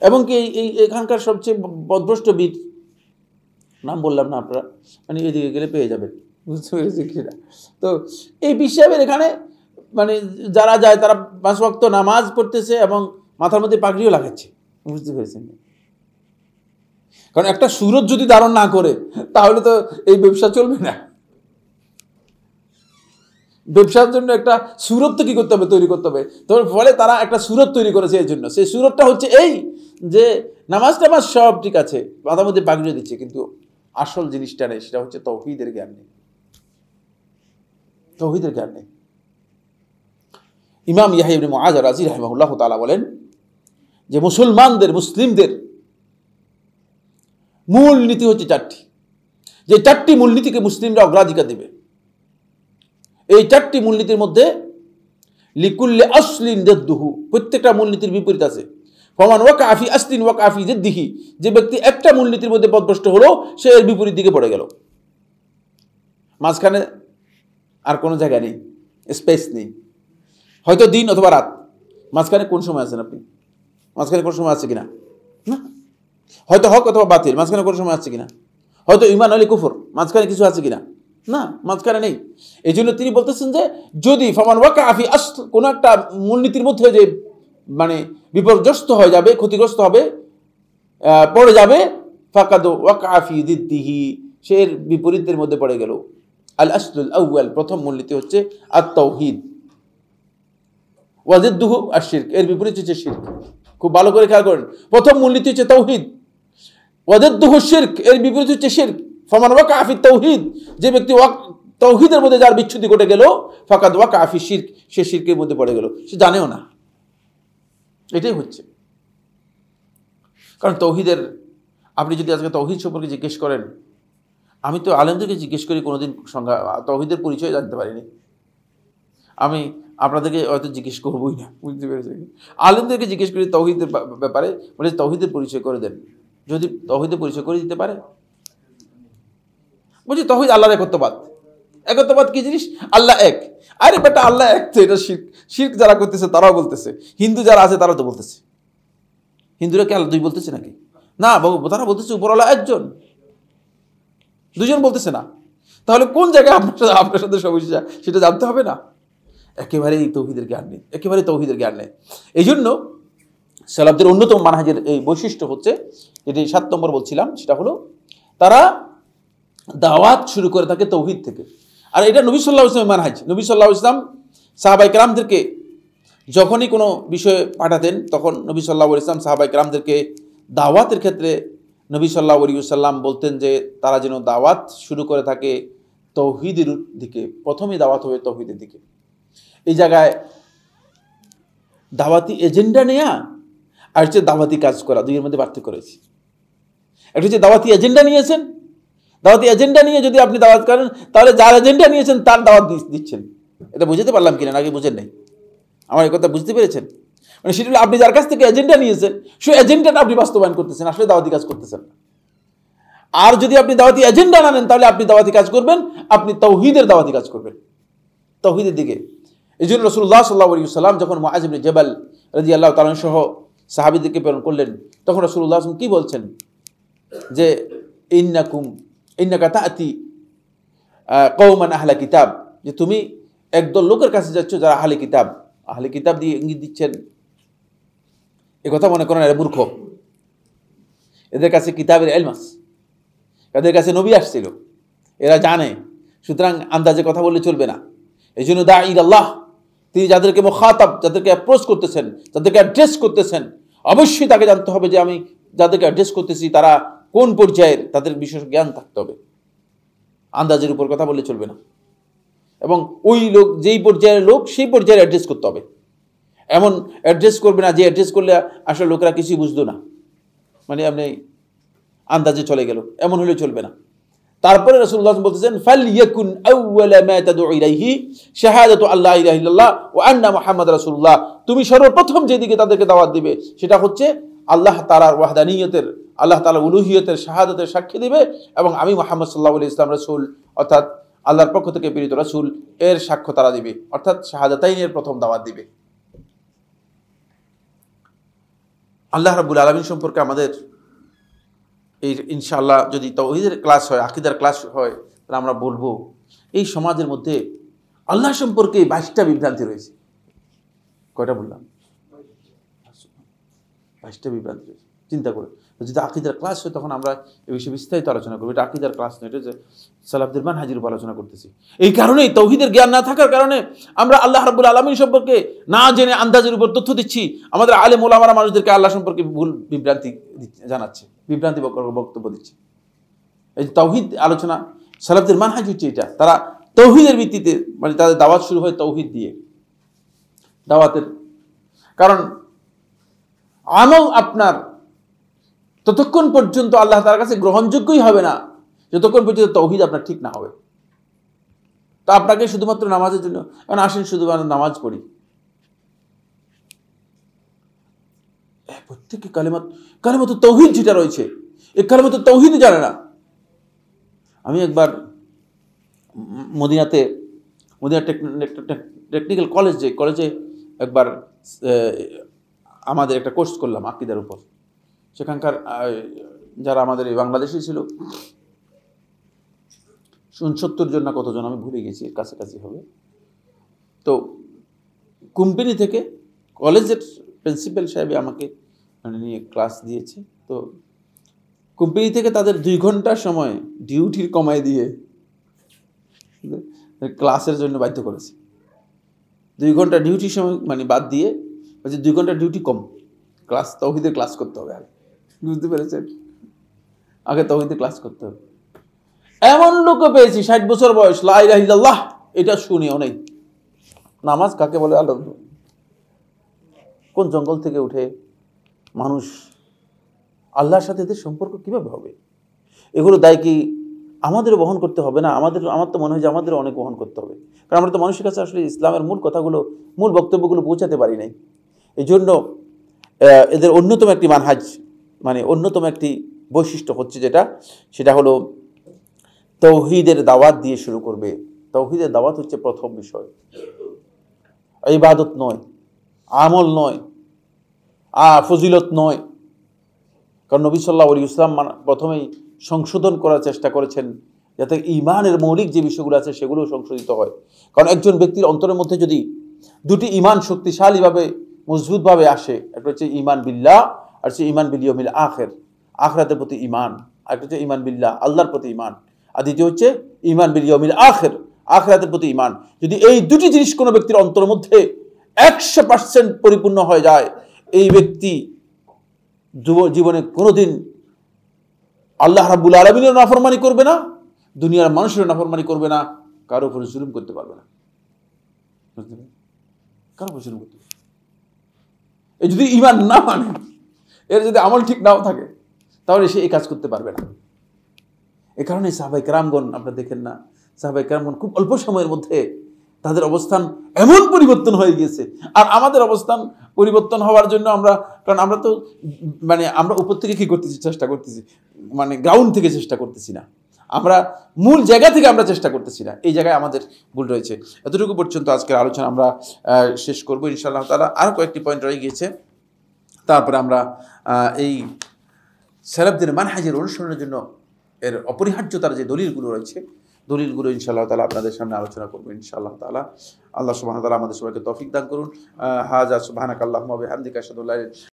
S1: এবং কি এই এখানকার সবচেয়ে বদভ্রষ্ট বীর, নাম বললাম না, আপনারা মানে এদিকে গেলে পেয়ে যাবেন, বুঝতে পেরেছি কিনা? তো এই বিশ্বাবের এখানে মানে যারা যায় তারা 5 ওয়াক্ত নামাজ পড়তেছে এবং মাথার মধ্যে পাগড়িও লাগাচ্ছে, বুঝতে পেরেছেন? কারণ একটা সুরত যদি ধারণ না করে তাহলে তো এই ব্যবসা চলবে না। ব্যবসার জন্য একটা সুরত তো কি করতে হবে, তৈরি করতে হবে। তবে ফলে তারা একটা সুরত তৈরি করেছে এর জন্য। সেই সুরতটা হচ্ছে এই যে নামাজ টামাজ সব ঠিক আছে, মাথার মধ্যে পাগড়ি দিচ্ছে, কিন্তু আসল জিনিসটা নেই, সেটা হচ্ছে তাওহীদের জ্ঞান নেই, তাওহীদের জ্ঞান নেই। ইমাম ইয়াহইয়া ইবনে মুআয রাজি রাহিমাহুল্লাহ তাআলা বলেন যে মুসলিমদের মূল নীতি হচ্ছে চারটি, যে চারটি মূলনীতিকে মুসলিমরা অগ্রাধিকার দেবে। এই চারটি মূলনীতির মধ্যে লিকুল্লি আসলিন জিদ্দুহু, প্রত্যেকটা মূলনীতির বিপরীত আছে। ফামান ওয়াকা ফি আসলিন ওয়াকা ফি জিদ্দিহি, যে ব্যক্তি একটা মূলনীতির মধ্যে পথভ্রষ্ট হলো সে এর বিপরীত দিকে পড়ে গেল। মাঝখানে আর কোনো জায়গা নেই, স্পেস নেই, হয়তো দিন অথবা রাত। মাঝখানে কোন সময় আছেন আপনি? মাঝখানে কোন সময় আছে কিনা? না। হয়তো হক অথবা বাতিল, মাঝখানে কোন সময় আছে কিনা? হয়তো ঈমান আলী কুফর, মাঝখানে কিছু আছে কিনা? না, মাঝখানে নেই। এই জন্য তিনি বলতেছেন যে যদি ফামান ওয়াকা ফি আসল, কোনো একটা মূলনীতির মধ্যে যে মানে বিপর্যস্ত হয়ে যাবে, ক্ষতিগ্রস্ত হবে, পড়ে যাবে, ফাকাদ ওয়াকা ফি জিদ্দিহি, সে এর বিপরীতের মধ্যে পড়ে গেল। আল আসলুল আউয়াল, প্রথম মূলনীতি হচ্ছে আত তাওহীদ, ওয়া জিদ্দুহু আশ-শিরক, এর বিপরীত হচ্ছে শিরক। খুব ভালো করে খেয়াল করেন, প্রথম মূলনীতি হচ্ছে তাওহীদ, ওয়া জিদ্দুহু শিরক, এর বিপরীত হচ্ছে শিরক। ফামান ওয়াকা ফি তাওহীদ, যে ব্যক্তি তাওহীদের মধ্যে যার বিচ্যুতি ঘটে গেল, ফাকাদ ওয়াকা ফি শিরক, সে শিরকের মধ্যে পড়ে গেল, সে জানেও না। এটাই হচ্ছে। কারণ তাওহীদের, আপনি যদি আজকে তাওহীদ সম্পর্কে জিজ্ঞেস করেন, আমি তো আলেমদেরকে জিজ্ঞেস করি, কোনোদিন সংজ্ঞা তাওহীদের পরিচয় জানতে পারিনি। আমি আপনাদেরকে হয়তো জিজ্ঞেস করবোই না, বুঝতে পেরেছেন? আলেমদেরকে জিজ্ঞেস করি তাওহীদের ব্যাপারে, বলে তাওহীদের পরিচয় করে দেন। যদি তাওহীদের পরিচয় করে দিতে পারে, বলছি তাওহীদ আল্লাহর একত্ববাদ। একত্ববাদ কি জিনিস? আল্লাহ এক। আরে বেটা, আল্লাহ এক তো এটা শিরক। শিরক যারা করতেছে তারাও বলতেছে, হিন্দু যারা আছে তারাও তো বলতেছে। হিন্দুরা কি আল্লাহ দুই বলতেছে নাকি? না, তারা বলতেছে উপরওয়ালা একজন, দুজন বলতেছে না। তাহলে কোন জায়গায় আপনার সাথে সমস্যা সেটা জানতে হবে না? একেবারেই তাওহীদের জ্ঞান নেই, একেবারে তাওহীদের জ্ঞান নেই। এই জন্য সালাফদের অন্যতম মানহাজের এই বৈশিষ্ট্য হচ্ছে, যেটি 7 নম্বর বলছিলাম, সেটা হলো তারা দাওয়াত শুরু করে থাকে তাওহীদ থেকে। আর এটা নবী সাল্লাল্লাহু আলাইহি ওয়াসাল্লামের মানহাজ। নবী সাল্লাল্লাহু আলাইহি ওয়াসাল্লাম সাহাবায়ে কেরামদেরকে যখনই কোনো বিষয়ে পাঠাতেন, তখন নবী সাল্লাল্লাহু আলাইহি ওয়াসাল্লাম সাহাবায়ে কেরামদেরকে দাওয়াতের ক্ষেত্রে নবী সাল্লাল্লাহু আলাইহি ওয়াসাল্লাম বলতেন যে তারা যেন দাওয়াত শুরু করে থাকে তাওহীদের দিকে। প্রথমেই দাওয়াত হবে তাওহীদের দিকে। এই জায়গায় দাওয়াতি এজেন্ডা নেয়া আর হচ্ছে দাওয়াতি কাজ করা, দুইয়ের মধ্যে পার্থক্য রয়েছে। একটা হচ্ছে দাওয়াতি এজেন্ডা নিয়েছেন, দাওয়াতি এজেন্ডা নিয়ে যদি আপনি দাওয়াত করেন, তাহলে যার এজেন্ডা নিয়েছেন তার দাওয়াত দিচ্ছেন। এটা বুঝতে পারলাম কিনা, নাকি বুঝেন নাই? আমার এই কথা বুঝতে পেরেছেন? মানে সেটা হলো আপনি যার কাছ থেকে এজেন্ডা নিয়েছেন, সে এজেন্ডাটা আপনি বাস্তবায়ন করতেছেন, আসলে দাওয়াতি কাজ করতেছেন না। আর যদি আপনি দাওয়াতি এজেন্ডা না নেন, তাহলে আপনি দাওয়াতি কাজ করবেন, আপনি তাওহীদের দাওয়াতি কাজ করবেন, তাওহীদের দিকে। এই জন্য রাসূলুল্লাহ সাল্লাল্লাহু আলাইহি ওয়াসাল্লাম যখন মুআয ইবনে জাবাল রাদিয়াল্লাহু তাআলা সহ সাহাবীদেরকে প্রেরণ করলেন, তখন রাসূলুল্লাহ সাল্লাল্লাহু আলাইহি ওয়াসাল্লাম কি বলছেন? যে ইন্নাকা তা'তি কওমান আহলা কিতাব, যে তুমি একদল লোকের কাছে যাচ্ছ যারা আহলে কিতাব। আহলে কিতাব দিয়ে ইঙ্গিত দিচ্ছেন, এ কথা মনে করেন এরা মূর্খ, এদের কাছে কিতাবের ইলম আছে, এদের কাছে নবী আসছিল, এরা জানে, সুতরাং আন্দাজে কথা বললে চলবে না। এই জন্য দাঈ আল্লাহ, তিনি যাদেরকে মুখাতাব, যাদেরকে অ্যাপ্রোচ করতেছেন, যাদেরকে অ্যাড্রেস করতেছেন, অবশ্যই তাকে জানতে হবে যে আমি যাদেরকে অ্যাড্রেস করতেছি তারা কোন পর্যায়ের, তাদের বিশেষ জ্ঞান থাকতে হবে। আন্দাজের উপর কথা বললে চলবে না, এবং ওই লোক যেই পর্যায়ের লোক সেই পর্যায়ে অ্যাড্রেস করতে হবে। এমন অ্যাড্রেস করবে না যে অ্যাড্রেস করলে আসলে লোকেরা কিছুই বুঝতো না, মানে আপনি আন্দাজে চলে গেল, এমন হলে চলবে না। তারপরে রাসূলুল্লাহ বলতেছেন, ফালইয়াকুন আউওয়ালা মা তাদউ ইলাইহি শাহাদাতু আল্লা ইলাহা ইল্লাল্লাহ ওয়া আন্না মুহাম্মাদ রাসূলুল্লাহ। তুমি সর্বপ্রথম যেদিকে তাদেরকে দাওয়াত দিবে সেটা হচ্ছে আল্লাহ তাআলার ওয়াহদানিয়তের, আল্লাহ তাআলার উলুহিয়তের শাহাদাতের সাক্ষী দিবে, এবং আমি মুহাম্মদ সাল্লাল্লাহু আলাইহি ওয়াসাল্লাম রাসূল, অর্থাৎ আল্লাহর পক্ষ থেকে প্রেরিত রাসূল, এর সাক্ষ্য তারা দিবে, অর্থাৎ শাহাদাতাইনের প্রথম দাওয়াত দিবে। আল্লাহ রাব্বুল আলামিন সম্পর্কে আমাদের এই ইনশাআল্লাহ যদি তাওহীদের ক্লাস হয়, আকীদার ক্লাস হয়, তাহলে আমরা বলবো এই সমাজের মধ্যে আল্লাহ সম্পর্কে 22টা বিভ্রান্তি রয়েছে। কয়টা বললাম? 22টা বিভ্রান্তি রয়েছে। চিন্তা করে যদি আকীদার ক্লাস হয় তখন আমরা এই বিষয়ে বিস্তারিত আলোচনা করবো। এটা আকীদার ক্লাস নয়, এটা যে সালাফদের মানহাজের উপর আলোচনা করতেছি। এই কারণেই তাওহীদের জ্ঞান না থাকার কারণে আমরা আল্লাহ রাব্বুল আলামিন সম্পর্কে না জেনে আন্দাজের উপর তথ্য দিচ্ছি। আমাদের আলেম ওলামারা মানুষদেরকে আল্লাহ সম্পর্কে ভুল বিভ্রান্তি জানাচ্ছে, বিভ্রান্তি বক্তব্য দিচ্ছে। এই তাওহীদ আলোচনা, সালাফদের মানহাজ হচ্ছে এটা, তারা তাওহীদের ভিত্তিতে, মানে তাদের দাওয়াত শুরু হয় তাওহীদ দিয়ে। দাওয়াতের। কারণ আমল আপনার ততক্ষণ পর্যন্ত আল্লাহ তাআলার কাছে গ্রহণযোগ্যই হবে না যতক্ষণ পর্যন্ত তাওহীদ আপনার ঠিক না হবে। তো আপনাকে শুধুমাত্র নামাজের জন্য, এখন আসেন শুধুমাত্র নামাজ পড়ি, প্রত্যেকে কালেমাত তাওহীদ যেটা রয়েছে, এই কালেমাত তাওহীদ জানে না। আমি একবার মদিনা টেকনিক্যাল কলেজে একবার আমাদের একটা কোর্স করলাম আকীদার উপর। সেখানকার যারা আমাদের এই বাংলাদেশি ছিল ৬৯ জন না কতজন আমি ভুলে গেছি, কাছাকাছি হবে। তো কোম্পানি থেকে কলেজের প্রিন্সিপাল সাহেব আমাকে নিয়ে ক্লাস দিয়েছে। তো কোম্পানি থেকে তাদের 2 ঘন্টা সময় ডিউটির কমায় দিয়ে ক্লাসের জন্য বাধ্য করেছে। 2 ঘন্টা ডিউটির সময় মানে বাদ দিয়ে বলছে 2 ঘন্টা ডিউটি কম, ক্লাস তাওহীদের ক্লাস করতে হবে আগে। বুঝতে পেরেছেন? আগে তাওহীদের ক্লাস করতে হবে। এমন লোকও পেয়েছি 60 বছর বয়স, লা ইলাহা ইল্লাল্লাহ এটা শুনিও নেই। নামাজ কাকে বলে আল্লাহ, কোন জঙ্গল থেকে উঠে মানুষ আল্লাহর সাথে এদের সম্পর্ক কিভাবে হবে? এগুলো দায় কি আমাদেরও বহন করতে হবে না? আমার তো মনে হয় যে আমাদেরও অনেক বহন করতে হবে। কারণ আমরা তো মানুষের কাছে আসলে ইসলামের মূল কথাগুলো, মূল বক্তব্যগুলো পৌঁছাতে পারি নাই। এই জন্য এদের অন্যতম একটি মানহাজ, মানে অন্যতম একটি বৈশিষ্ট্য হচ্ছে সেটা হলো তাওহীদের দাওয়াত দিয়ে শুরু করবে। তাওহীদের দাওয়াত হচ্ছে প্রথম বিষয়, ইবাদত নয়, আমল নয়, ফজিলত নয়। কারণ নবী সাল্লাল্লাহু আলাইহি ওয়াসাল্লাম প্রথমেই সংশোধন করার চেষ্টা করেছেন যাতে ঈমানের মৌলিক যে বিষয়গুলো আছে সেগুলো সংশোধিত হয়। কারণ একজন ব্যক্তির অন্তরের মধ্যে যদি 2টি ঈমান শক্তিশালীভাবে মজবুতভাবে আসে, একটা হচ্ছে ঈমান বিল্লাহ আর হচ্ছে ঈমান বিল ইয়াউমিল আখির, আখিরাতের প্রতি ঈমান, আর একটা হচ্ছে ঈমান বিল্লাহ আল্লাহর প্রতি ঈমান, আর দ্বিতীয় হচ্ছে ঈমান বিল ইয়াউমিল আখির, আখিরাতের প্রতি ঈমান। যদি এই 2টি জিনিস কোনো ব্যক্তির অন্তরের মধ্যে 100% পরিপূর্ণ হয়ে যায়, এই ব্যক্তি জীবনে কোনোদিন আল্লাহ রাব্বুল আলামিনের নাফরমানি করবে না, দুনিয়ার মানুষের নাফরমানি করবে না, কারো উপরে জুলুম করতে পারবে না। কারো উপরে জুলুম করতে পারবে না। এই যদি ঈমান না মানে, এর যদি আমল ঠিক নাও থাকে, তাহলে সে এই কাজ করতে পারবে না। এই কারণে সাহাবায়ে কেরামগণ আপনারা দেখেন না, সাহাবায়ে কেরামগণ খুব অল্প সময়ের মধ্যে তাদের অবস্থান এমন পরিবর্তন হয়ে গিয়েছে। আর আমাদের অবস্থান পরিবর্তন হওয়ার জন্য কারণ আমরা তো মানে আমরা উপর থেকে কি করতেছি, চেষ্টা করতেছি, মানে গ্রাউন্ড থেকে চেষ্টা করতেছি না, আমরা মূল জায়গা থেকে আমরা চেষ্টা করতেছি না। এই জায়গায় আমাদের ভুল রয়েছে। এতটুকু পর্যন্ত আজকের আলোচনা আমরা শেষ করবো ইনশাআল্লাহ তাআলা। আরও কয়েকটি পয়েন্ট রয়ে গিয়েছে, তারপরে আমরা এই সালাফদের মানহাজের অনুসরণের জন্য এর অপরিহার্যতার যে দলিলগুলো রয়েছে, দলিলগুলো ইনশাআল্লাহ তাআলা আপনাদের সামনে আলোচনা করবো ইনশাআল্লাহ তাআলা। আল্লাহ সুবহানাহু ওয়া তাআলা আমাদের সবাইকে তৌফিক দান করুন। হাযা সুবহানাকাল্লাহুম্মা ওয়া বিহামদিকা আশহাদু আল্লা ইলাহা ইল্লা আনতা